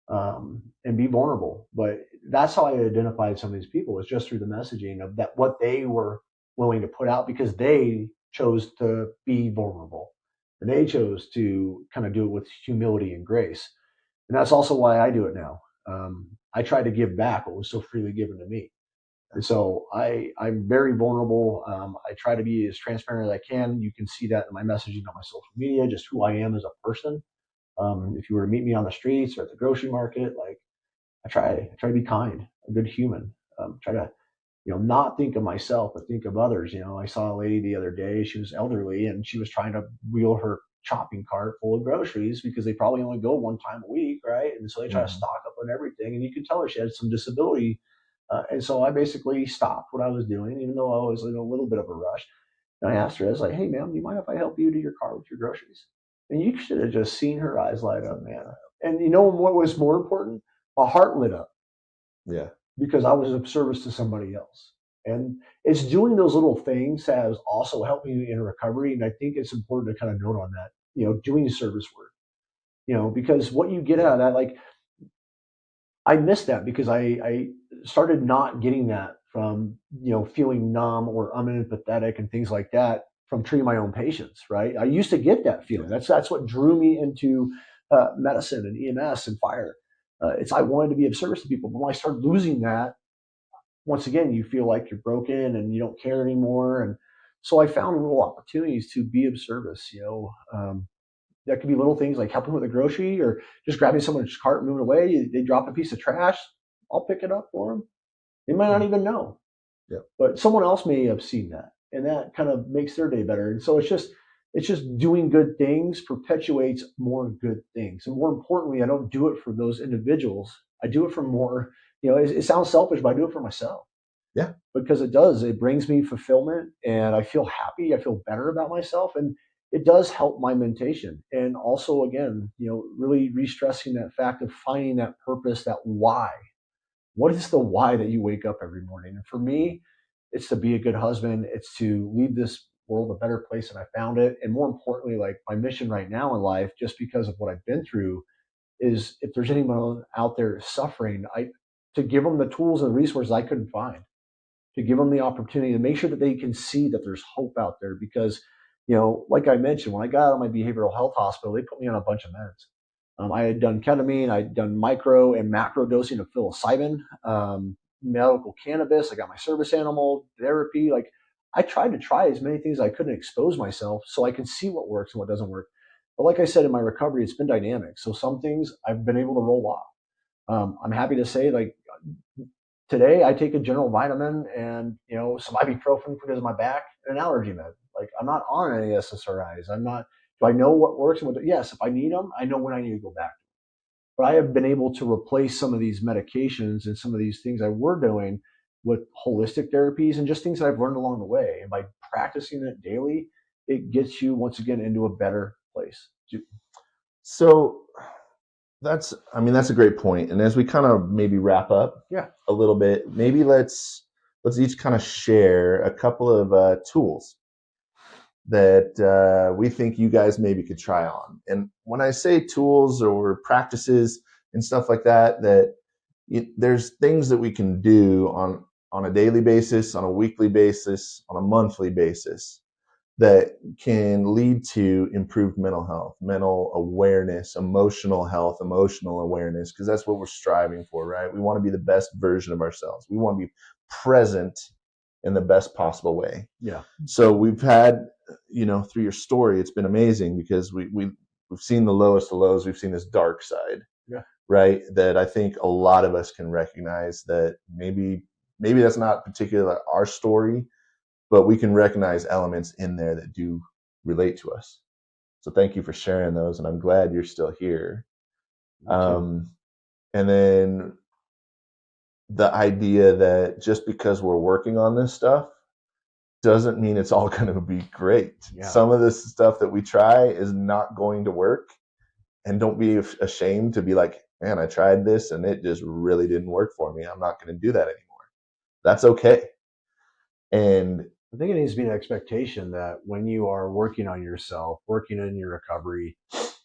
and be vulnerable. But that's how I identified some of these people, was just through the messaging of that what they were willing to put out because they chose to be vulnerable and they chose to kind of do it with humility and grace. And that's also why I do it now. I try to give back what was so freely given to me. And so I'm very vulnerable. I try to be as transparent as I can. You can see that in my messaging on my social media, just who I am as a person. If you were to meet me on the streets or at the grocery market, like I try to be kind, a good human. Try to not think of myself, but think of others. I saw a lady the other day. She was elderly and she was trying to wheel her shopping cart full of groceries because they probably only go one time a week, right? And so they try to Mm-hmm. stock up on everything. And you could tell her she had some disability. And so I basically stopped what I was doing, even though I was in a little bit of a rush. And I asked her, I was like, hey, ma'am, do you mind if I help you to your car with your groceries? And you should have just seen her eyes light up, man. And you know what was more important? My heart lit up Yeah. because I was of service to somebody else. And it's doing those little things that has also helped me in recovery. And I think it's important to kind of note on that, doing service work, because what you get out of that, like I missed that because I started not getting that from, feeling numb or unempathetic and things like that from treating my own patients, right? I used to get that feeling. Yeah. That's what drew me into medicine and EMS and fire. It's I wanted to be of service to people. But when I started losing that, once again, you feel like you're broken and you don't care anymore. And so I found little opportunities to be of service, that could be little things like helping with a grocery or just grabbing someone's cart and moving away. They drop a piece of trash, I'll pick it up for them. They might not Mm. even know, Yep. but someone else may have seen that, and that kind of makes their day better. And so it's just doing good things perpetuates more good things. And more importantly, I don't do it for those individuals. I do it for more. It sounds selfish, but I do it for myself Yeah. because it does. It brings me fulfillment and I feel happy. I feel better about myself. And it does help my mentation. And also, again, really re stressing that fact of finding that purpose, that why. What is the why that you wake up every morning? And for me, it's to be a good husband. It's to leave this world a better place than I found it. And more importantly, like my mission right now in life, just because of what I've been through, is if there's anyone out there suffering, to give them the tools and resources I couldn't find, to give them the opportunity to make sure that they can see that there's hope out there. Because, like I mentioned, when I got out of my behavioral health hospital, they put me on a bunch of meds. I had done ketamine, I'd done micro and macro dosing of psilocybin, medical cannabis. I got my service animal therapy. Like I tried to try as many things as I could and expose myself so I could see what works and what doesn't work. But like I said, in my recovery, it's been dynamic. So some things I've been able to roll off. I'm happy to say, like today, I take a general vitamin and some ibuprofen because of my back and an allergy med. Like I'm not on any SSRIs. I'm not. Do I know what works and what? Yes, if I need them, I know when I need to go back. But I have been able to replace some of these medications and some of these things I were doing with holistic therapies and just things that I've learned along the way. And by practicing it daily, it gets you once again into a better place. So that's a great point. And as we kind of maybe wrap up Yeah. a little bit, maybe let's each kind of share a couple of tools that we think you guys maybe could try on. And when I say tools or practices and stuff like that, there's things that we can do on a daily basis, on a weekly basis, on a monthly basis that can lead to improved mental health, mental awareness, emotional health, emotional awareness, because that's what we're striving for, right? We want to be the best version of ourselves. We want to be present in the best possible way. Yeah. So we've had, through your story, it's been amazing because we've seen the lowest of lows. We've seen this dark side, yeah, right? That I think a lot of us can recognize that maybe that's not particularly our story, but we can recognize elements in there that do relate to us. So thank you for sharing those, and I'm glad you're still here. And then the idea that just because we're working on this stuff doesn't mean it's all going to be great. Yeah. Some of this stuff that we try is not going to work, and don't be ashamed to be like, man, I tried this and it just really didn't work for me. I'm not going to do that anymore. That's okay. And I think it needs to be an expectation that when you are working on yourself, working in your recovery,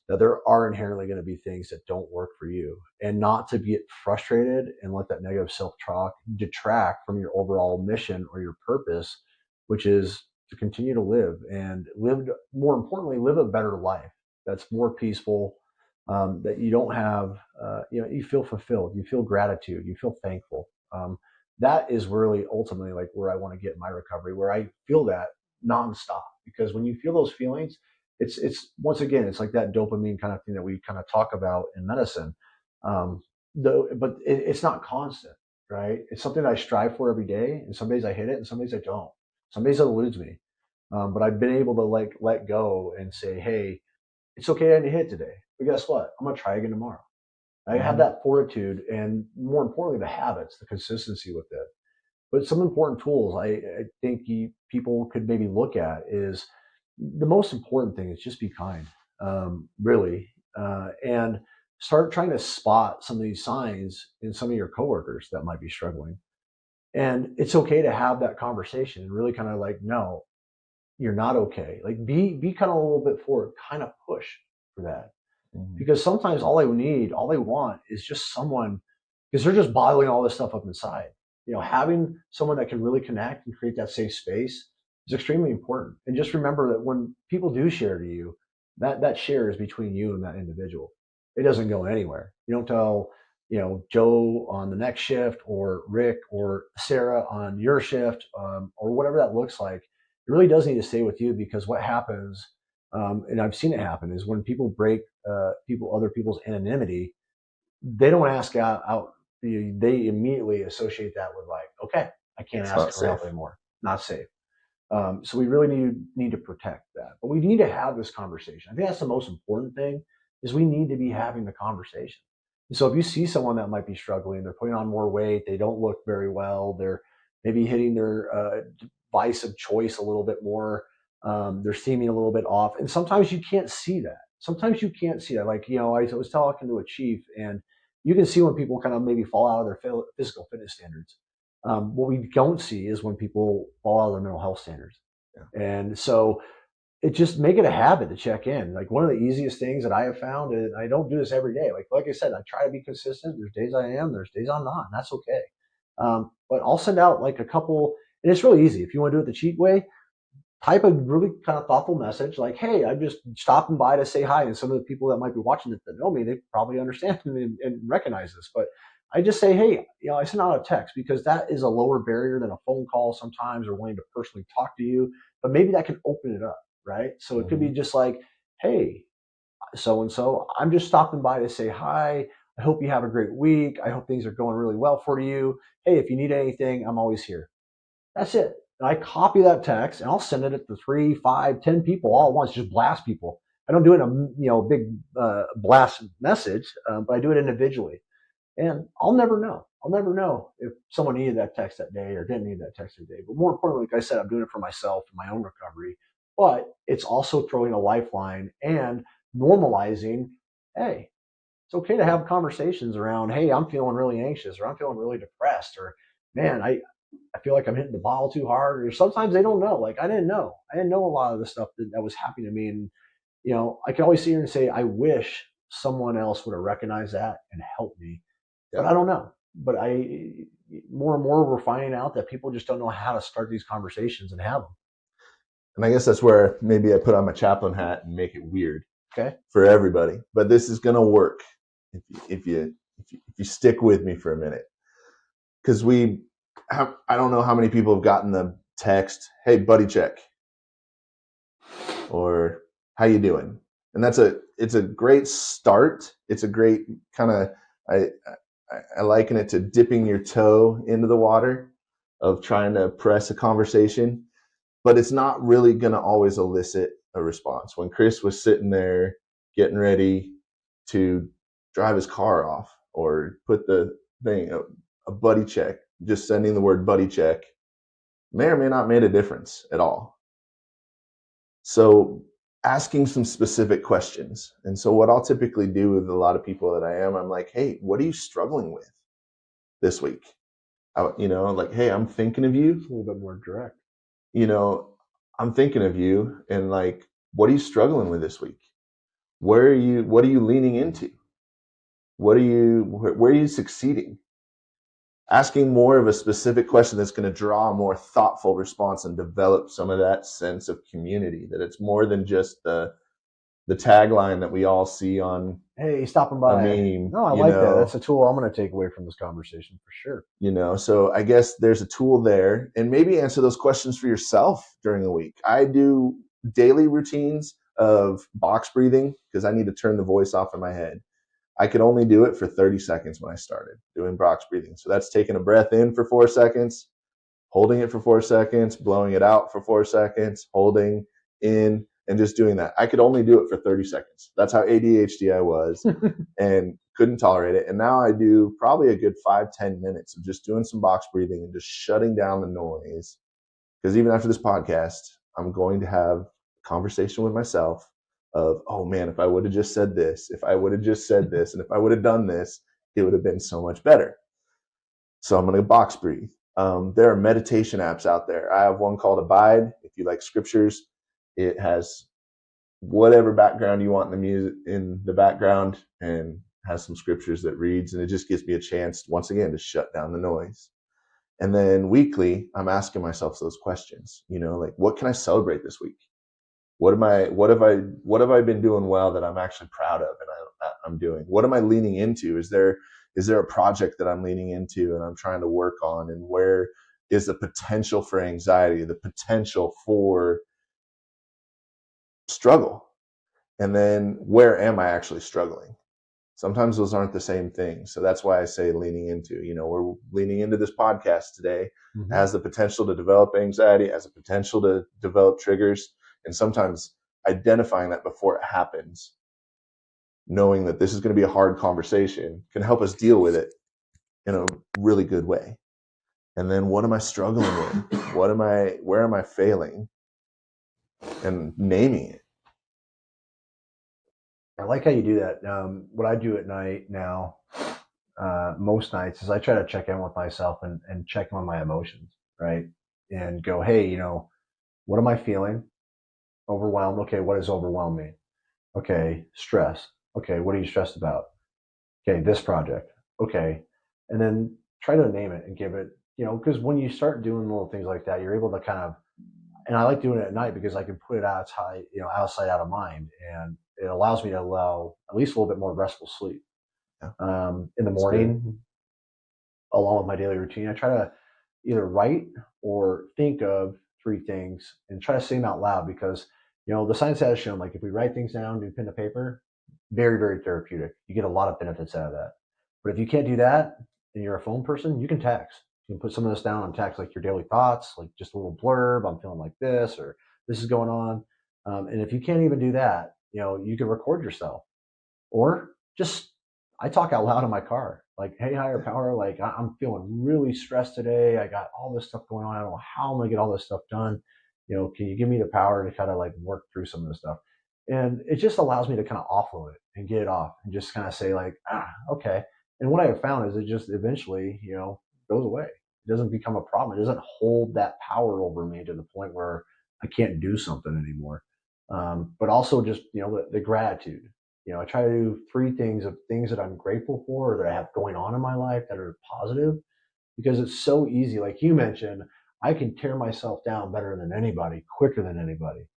that there are inherently going to be things that don't work for you, and not to get frustrated and let that negative self-talk detract from your overall mission or your purpose, which is to continue to live and live, more importantly, live a better life that's more peaceful, that you don't have, you feel fulfilled, you feel gratitude, you feel thankful. That is really ultimately like where I want to get in my recovery, where I feel that nonstop. Because when you feel those feelings, it's once again, it's like that dopamine kind of thing that we kind of talk about in medicine. But it's not constant, right? It's something that I strive for every day, and some days I hit it, and some days I don't. Some days it eludes me, but I've been able to like let go and say, hey, it's okay, I didn't hit it today, but guess what? I'm gonna try again tomorrow. I have that fortitude, and more importantly, the habits, the consistency with it. But some important tools I think people could maybe look at is, the most important thing is just be kind, really, and start trying to spot some of these signs in some of your coworkers that might be struggling. And it's okay to have that conversation and really kind of like, no, you're not okay. Like be kind of a little bit forward, kind of push for that. Because sometimes all they want is just someone, because they're just bottling all this stuff up inside. Having someone that can really connect and create that safe space is extremely important. And just remember that when people do share to you, that share is between you and that individual. It doesn't go anywhere. You don't tell, Joe on the next shift, or Rick or Sarah on your shift, or whatever that looks like. It really does need to stay with you, because what happens, and I've seen it happen, is when people break other people's anonymity, they don't ask out. They immediately associate that with like, okay, I can't ask for help anymore. Not safe. So we really need to protect that. But we need to have this conversation. I think that's the most important thing, is we need to be having the conversation. And so if you see someone that might be struggling, they're putting on more weight, they don't look very well, they're maybe hitting their device of choice a little bit more, they're seeming a little bit off. And sometimes you can't see that. Sometimes you can't see that. Like, I was talking to a chief, and you can see when people kind of maybe fall out of their physical fitness standards. What we don't see is when people fall out of their mental health standards. Yeah. And so it just make it a habit to check in. Like one of the easiest things that I have found, and I don't do this every day. Like I said, I try to be consistent. There's days I am, there's days I'm not, and that's okay. But I'll send out like a couple, and it's really easy. If you want to do it the cheap way, type a really kind of thoughtful message like, hey, I'm just stopping by to say hi. And some of the people that might be watching it that know me, they probably understand and recognize this. But I just say, hey, I send out a text, because that is a lower barrier than a phone call sometimes, or wanting to personally talk to you. But maybe that can open it up, right? So it could be just like, hey, so-and-so. I'm just stopping by to say hi. I hope you have a great week. I hope things are going really well for you. Hey, if you need anything, I'm always here. That's it. And I copy that text and I'll send it to 3, 5, 10 people all at once, just blast people. I don't do it in a big blast message, but I do it individually. And I'll never know. I'll never know if someone needed that text that day or didn't need that text that day. But more importantly, like I said, I'm doing it for myself and my own recovery. But it's also throwing a lifeline and normalizing, hey, it's okay to have conversations around, hey, I'm feeling really anxious or I'm feeling really depressed or man, I feel like I'm hitting the bottle too hard. Or sometimes they don't know. Like I didn't know. I didn't know a lot of the stuff that was happening to me. And, I can always sit here and say, I wish someone else would have recognized that and helped me. But I don't know. But more and more we're finding out that people just don't know how to start these conversations and have them. And I guess that's where maybe I put on my chaplain hat and make it weird Okay. for everybody. But this is going to work if you stick with me for a minute. Because I don't know how many people have gotten the text, hey, buddy check, or how you doing? And it's a great start. It's a great kind of, I liken it to dipping your toe into the water of trying to press a conversation, but it's not really going to always elicit a response. When Chris was sitting there getting ready to drive his car off or put the thing, a buddy check, just sending the word buddy check may or may not made a difference at all. So asking some specific questions. And so what I'll typically do with a lot of people that I'm like, hey, what are you struggling with this week? Like, hey, I'm thinking of you. A little bit more direct. I'm thinking of you, and like, what are you struggling with this week? What are you leaning into? Where are you succeeding? Asking more of a specific question that's going to draw a more thoughtful response and develop some of that sense of community, that it's more than just the tagline that we all see on, hey, stopping by. a meme. No, I like that. That's a tool I'm going to take away from this conversation for sure. So I guess there's a tool there, and maybe answer those questions for yourself during the week. I do daily routines of box breathing because I need to turn the voice off in my head. I could only do it for 30 seconds when I started doing box breathing. So that's taking a breath in for 4 seconds, holding it for 4 seconds, blowing it out for 4 seconds, holding in, and just doing that. I could only do it for 30 seconds. That's how ADHD I was and couldn't tolerate it. And now I do probably a good 5-10 minutes of just doing some box breathing and just shutting down the noise. Because even after this podcast, I'm going to have a conversation with myself of, oh man, if I would have just said this, if I would have just said this, and if I would have done this, it would have been so much better. So I'm going to box breathe. There are meditation apps out there. I have one called Abide. If you like scriptures, it has whatever background you want in the music in the background and has some scriptures that reads, and it just gives me a chance once again to shut down the noise. And then weekly, I'm asking myself those questions, like, what can I celebrate this week? What have I been doing well that I'm actually proud of and I'm doing? What am I leaning into? Is there a project that I'm leaning into and I'm trying to work on? And where is the potential for anxiety, the potential for struggle? And then where am I actually struggling? Sometimes those aren't the same thing. So that's why I say leaning into, we're leaning into this podcast today. Mm-hmm. Has the potential to develop anxiety, has the potential to develop triggers. And sometimes identifying that before it happens, knowing that this is going to be a hard conversation, can help us deal with it in a really good way. And then what am I struggling with? Where am I failing? And naming it. I like how you do that. What I do at night now, most nights, is I try to check in with myself and check on my emotions, right? And go, hey, what am I feeling? Overwhelmed. Okay, what does overwhelm mean? Okay, stress. Okay, what are you stressed about? Okay, this project. Okay, and then try to name it and give it, because when you start doing little things like that, you're able to kind of, and I like doing it at night because I can put it outside, outside out of mind, and it allows me to allow at least a little bit more restful sleep. Yeah. In the morning, along with my daily routine, I try to either write or think of 3 things and try to say them out loud because, the science has shown, like, if we write things down, do pen to paper, very, very therapeutic. You get a lot of benefits out of that. But if you can't do that and you're a phone person, you can text. You can put some of this down on text, like your daily thoughts, like just a little blurb. I'm feeling like this, or this is going on. And if you can't even do that, you can record yourself, or just I talk out loud in my car, like, "Hey, higher power, like I'm feeling really stressed today. I got all this stuff going on. I don't know how I'm gonna get all this stuff done. Can you give me the power to kind of like work through some of this stuff?" And it just allows me to kind of offload it and get it off and just kind of say like, okay. And what I have found is it just eventually, goes away. It doesn't become a problem. It doesn't hold that power over me to the point where I can't do something anymore. But also just, the gratitude. I try to do three things of things that I'm grateful for or that I have going on in my life that are positive, because it's so easy. Like you mentioned, I can tear myself down better than anybody, quicker than anybody.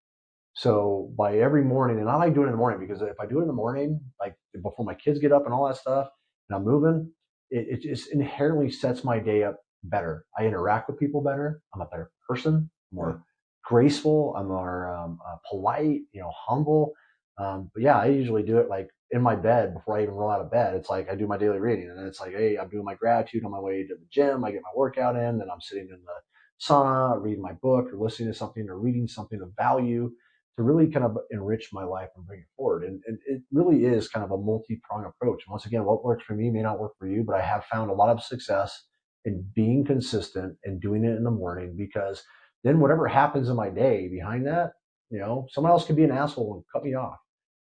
So by every morning, and I like doing it in the morning, because if I do it in the morning, like before my kids get up and all that stuff, and I'm moving, it just inherently sets my day up better. I interact with people better. I'm a better person, more graceful. I'm more polite, humble. But yeah, I usually do it like in my bed before I even roll out of bed. It's like I do my daily reading, and then it's like, hey, I'm doing my gratitude on my way to the gym. I get my workout in, then I'm sitting in the sauna, reading my book, or listening to something, or reading something of value to really kind of enrich my life and bring it forward. And it really is kind of a multi-pronged approach. Once again, what works for me may not work for you, but I have found a lot of success in being consistent and doing it in the morning, because then whatever happens in my day behind that, someone else could be an asshole and cut me off.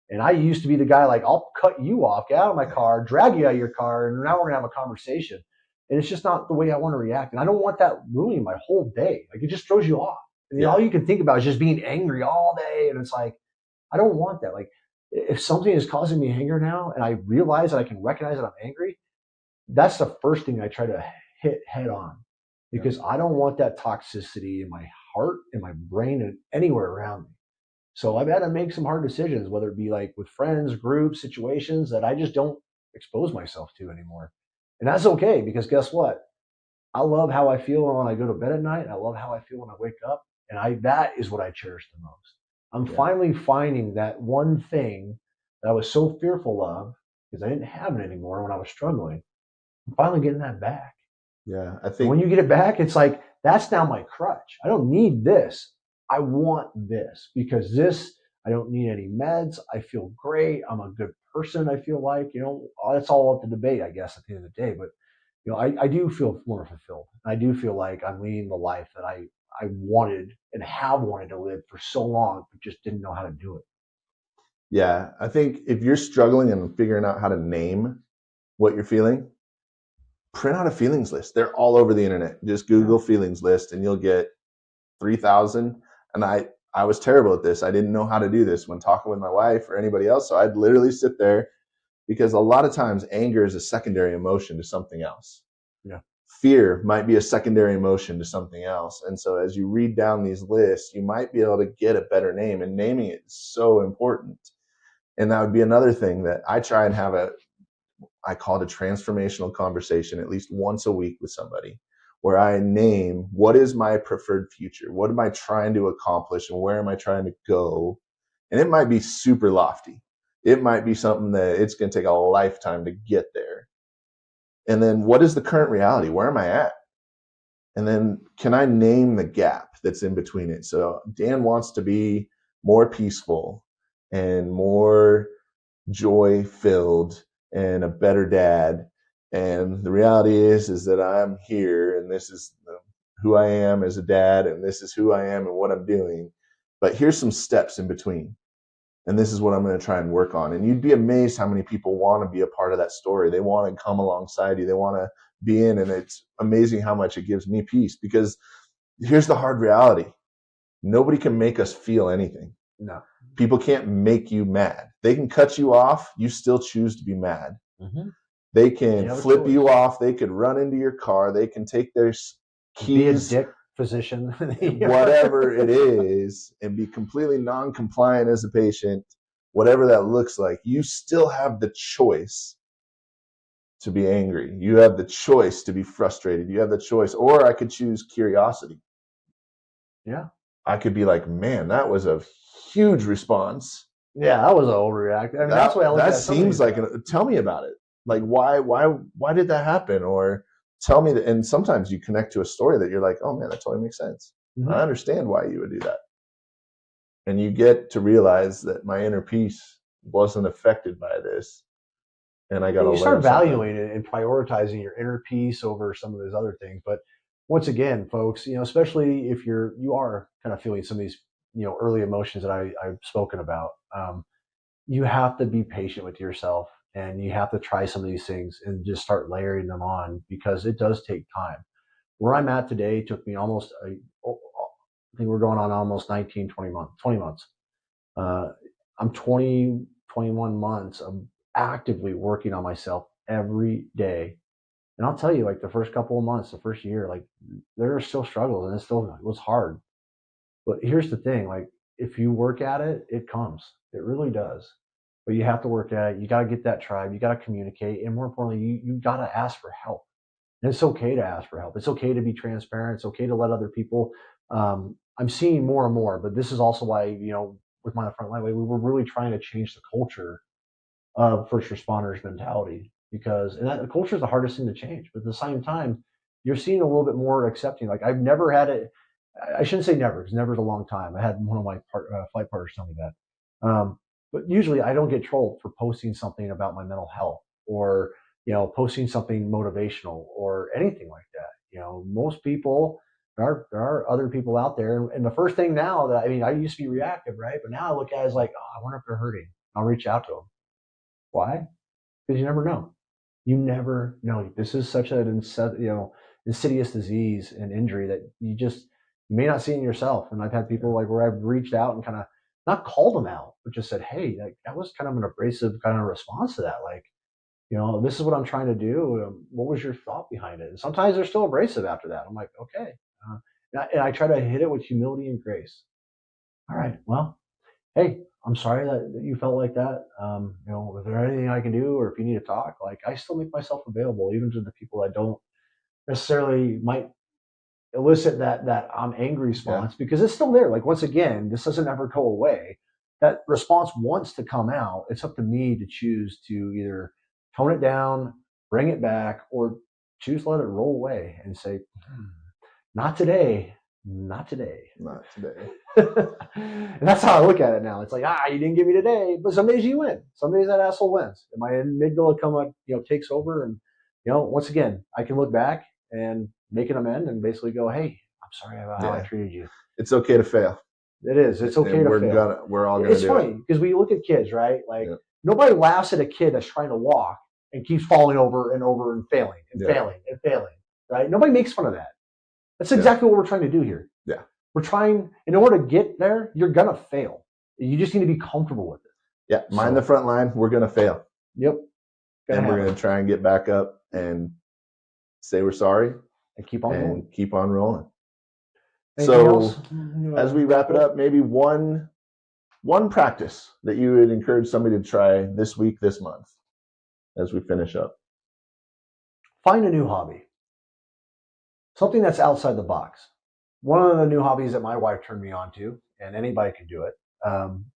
And I used to be the guy, like, I'll cut you off, get out of my car, drag you out of your car, and now we're gonna have a conversation. And it's just not the way I want to react. And I don't want that ruining my whole day. Like, it just throws you off. And all you can think about is just being angry all day. And it's like, I don't want that. Like, if something is causing me anger now and I realize that I can recognize that I'm angry, that's the first thing I try to hit head on, because I don't want that toxicity in my heart, in my brain, and anywhere around me. So I've had to make some hard decisions, whether it be like with friends, groups, situations that I just don't expose myself to anymore. And that's okay, because guess what? I love how I feel when I go to bed at night. I love how I feel when I wake up. And that is what I cherish the most. I'm finally finding that one thing that I was so fearful of, because I didn't have it anymore when I was struggling. I'm finally getting that back. Yeah, I And think when you get it back, it's like, that's now my crutch. I don't need this. I want this, because this, I don't need any meds. I feel great. I'm a good person. I feel like, that's all up to debate, I guess, at the end of the day. But, I do feel more fulfilled. I do feel like I'm leading the life that I wanted and have wanted to live for so long, but just didn't know how to do it. Yeah, I think if you're struggling and figuring out how to name what you're feeling, print out a feelings list. They're all over the internet. Just Google feelings list and you'll get 3,000. And I was terrible at this. I didn't know how to do this when talking with my wife or anybody else. So I'd literally sit there, because a lot of times anger is a secondary emotion to something else. Yeah. Fear might be a secondary emotion to something else. And so as you read down these lists, you might be able to get a better name, and naming it is so important. And that would be another thing that I try and have I call it a transformational conversation at least once a week with somebody, where I name, what is my preferred future? What am I trying to accomplish, and where am I trying to go? And it might be super lofty. It might be something that it's going to take a lifetime to get there. And then what is the current reality? Where am I at? And then can I name the gap that's in between it? So Dan wants to be more peaceful and more joy filled and a better dad. And the reality is that I'm here, and this is who I am as a dad, and this is who I am and what I'm doing. But here's some steps in between. And this is what I'm going to try and work on. And you'd be amazed how many people want to be a part of that story. They want to come alongside you. They want to be in. And it's amazing how much it gives me peace, because here's the hard reality. Nobody can make us feel anything. No. People can't make you mad. They can cut you off. You still choose to be mad. Mm-hmm. They can flip you off. They could run into your car. They can take their keys. Be a dick physician. Whatever it is, and be completely non-compliant as a patient, whatever that looks like. You still have the choice to be angry. You have the choice to be frustrated. You have the choice. Or I could choose curiosity. Yeah. I could be like, man, that was a huge response. Yeah, that was an overreact. I mean, that's what I look that at. seems like tell me about it. Like why did that happen? Or tell me that. And sometimes you connect to a story that you're like, oh man, that totally makes sense. Mhm. I understand why you would do that. And you get to realize that my inner peace wasn't affected by this, and I got to You start learn something. valuing it and prioritizing your inner peace over some of those other things. But once again, folks, especially if you are kind of feeling some of these, early emotions that I've spoken about, you have to be patient with yourself, and you have to try some of these things and just start layering them on, because it does take time. Where I'm at today took me almost I think we're going on almost 19, 20 months. Uh, I'm 20, 21 months of actively working on myself every day. And I'll tell you, like the first couple of months, the first year, like there are still struggles, and it was hard. But here's the thing, like if you work at it, it comes. It really does. But you have to work at it. You got to get that tribe. You got to communicate. And more importantly, you got to ask for help. And it's okay to ask for help. It's okay to be transparent. It's okay to let other people. I'm seeing more and more, but this is also why, with Mind the Frontline, we were really trying to change the culture of first responders mentality, because and the culture is the hardest thing to change. But at the same time, you're seeing a little bit more accepting. Like I've never had it. I shouldn't say never, because never is a long time. I had one of my flight partners tell me that. But usually I don't get trolled for posting something about my mental health, or posting something motivational or anything like that. Most people, there are other people out there, and the first thing now that I used to be reactive, right? But now I look at it as like, oh, I wonder if they're hurting. I'll reach out to them. Why? Because you never know. You never know. This is such an insidious disease and injury that you may not see in yourself. And I've had people like where I've reached out and kind of not called them out, but just said, "Hey, that was kind of an abrasive kind of response to that. Like, this is what I'm trying to do. What was your thought behind it?" And sometimes they're still abrasive after that. I'm like, okay, and I try to hit it with humility and grace. All right, well, hey, I'm sorry that you felt like that. Is there anything I can do, or if you need to talk, like I still make myself available, even to the people that don't necessarily might elicit that I'm angry response, because it's still there. Like once again, this doesn't ever go away. That response wants to come out. It's up to me to choose to either tone it down, bring it back, or choose to let it roll away and say, not today, not today. Not today. And that's how I look at it now. It's like, you didn't give me today, but some days you win. Some days that asshole wins. And my amygdala takes over, and once again, I can look back and make an amend and basically go, hey, I'm sorry about how I treated you. It's okay to fail. It is. It's okay to fail. We're all gonna do it. It's funny because we look at kids, right? Like nobody laughs at a kid that's trying to walk and keeps falling over and over and failing and failing and failing, right? Nobody makes fun of that. That's exactly what we're trying to do here. Yeah. We're trying, in order to get there, you're going to fail. You just need to be comfortable with it. Yeah. Mind the front line. We're going to fail. Yep. And we're going to try and get back up and say we're sorry and keep on rolling. So as we wrap it up, maybe one practice that you would encourage somebody to try this week, this month, as we finish up. Find a new hobby. Something that's outside the box. One of the new hobbies that my wife turned me on to, and anybody can do it,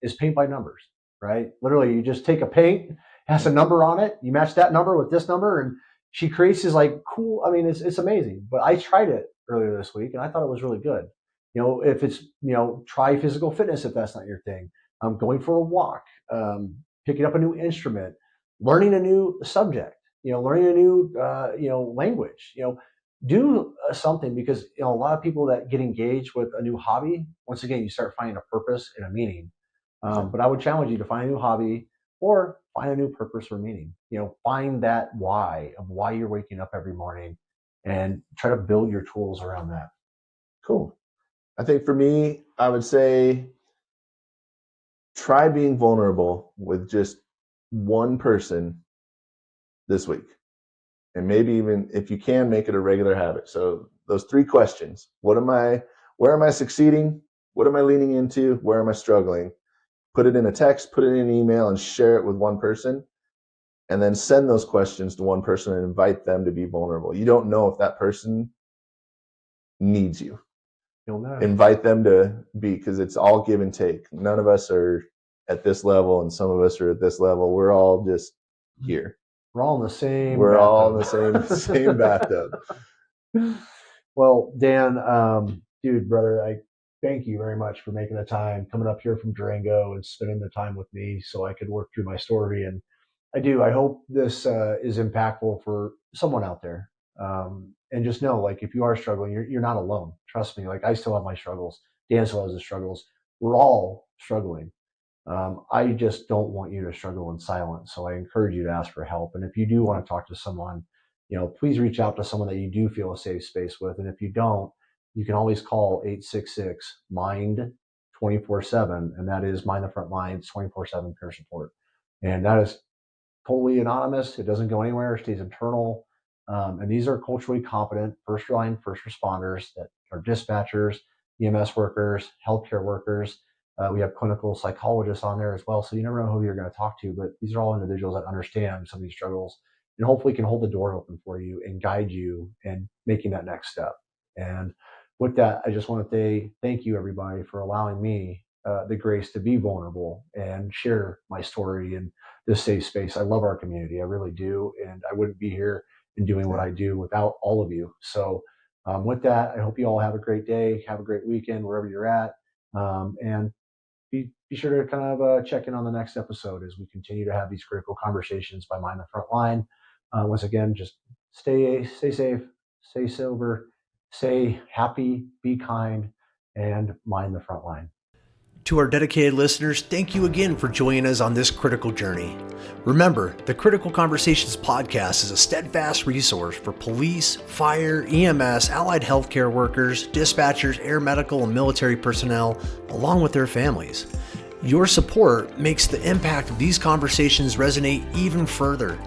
is paint by numbers, right? Literally, you just take a paint, has a number on it, you match that number with this number, and she creates this like cool, it's amazing. But I tried it earlier this week, and I thought it was really good. If it's, try physical fitness if that's not your thing. Going for a walk, picking up a new instrument, learning a new subject, learning a new, language, do something, because a lot of people that get engaged with a new hobby, once again, you start finding a purpose and a meaning. But I would challenge you to find a new hobby or find a new purpose or meaning. Find that why of why you're waking up every morning, and try to build your tools around that. Cool. I think for me, I would say try being vulnerable with just one person this week. And maybe even if you can, make it a regular habit. So those 3 questions: where am I succeeding? What am I leaning into? Where am I struggling? Put it in a text, put it in an email, and share it with one person. And then send those questions to one person and invite them to be vulnerable. You don't know if that person needs you. You'll know. Invite them to be, because it's all give and take. None of us are at this level and some of us are at this level. We're all just here. We're all in the same. We're bathtub. all in the same bathtub. Well, Dan, dude, brother, I thank you very much for making the time, coming up here from Durango and spending the time with me so I could work through my story. And I hope this is impactful for someone out there. And just know, like, if you are struggling, you're not alone. Trust me. Like, I still have my struggles. Dan still has his struggles. We're all struggling. I just don't want you to struggle in silence. So I encourage you to ask for help. And if you do want to talk to someone, please reach out to someone that you do feel a safe space with. And if you don't, you can always call 866-MIND 24/7. And that is Mind the Frontline 24/7 peer support. And that is totally anonymous. It doesn't go anywhere. It stays internal. And these are culturally competent first responders that are dispatchers, EMS workers, healthcare workers. We have clinical psychologists on there as well. So you never know who you're going to talk to, but these are all individuals that understand some of these struggles and hopefully can hold the door open for you and guide you in making that next step. And with that, I just want to say thank you, everybody, for allowing me the grace to be vulnerable and share my story in this safe space. I love our community. I really do. And I wouldn't be here and doing what I do without all of you. So with that, I hope you all have a great day. Have a great weekend wherever you're at. And be sure to kind of check in on the next episode as we continue to have these critical conversations by Mind the Frontline. Once again, just stay safe, stay sober, stay happy, be kind, and mind the frontline. To our dedicated listeners, thank you again for joining us on this critical journey. Remember, the Critical Conversations podcast is a steadfast resource for police, fire, EMS, allied healthcare workers, dispatchers, air medical, and military personnel, along with their families. Your support makes the impact of these conversations resonate even further.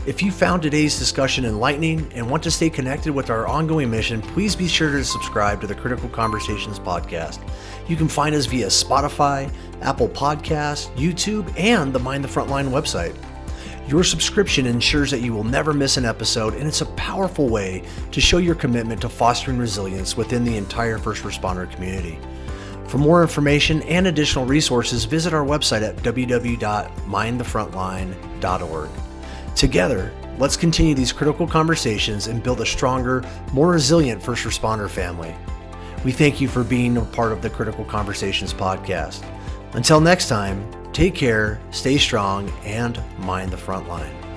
If you found today's discussion enlightening and want to stay connected with our ongoing mission, please be sure to subscribe to the Critical Conversations podcast. You can find us via Spotify, Apple Podcasts, YouTube, and the Mind the Frontline website. Your subscription ensures that you will never miss an episode, and it's a powerful way to show your commitment to fostering resilience within the entire first responder community. For more information and additional resources, visit our website at www.mindthefrontline.org. Together, let's continue these critical conversations and build a stronger, more resilient first responder family. We thank you for being a part of the Critical Conversations podcast. Until next time, take care, stay strong, and mind the front line.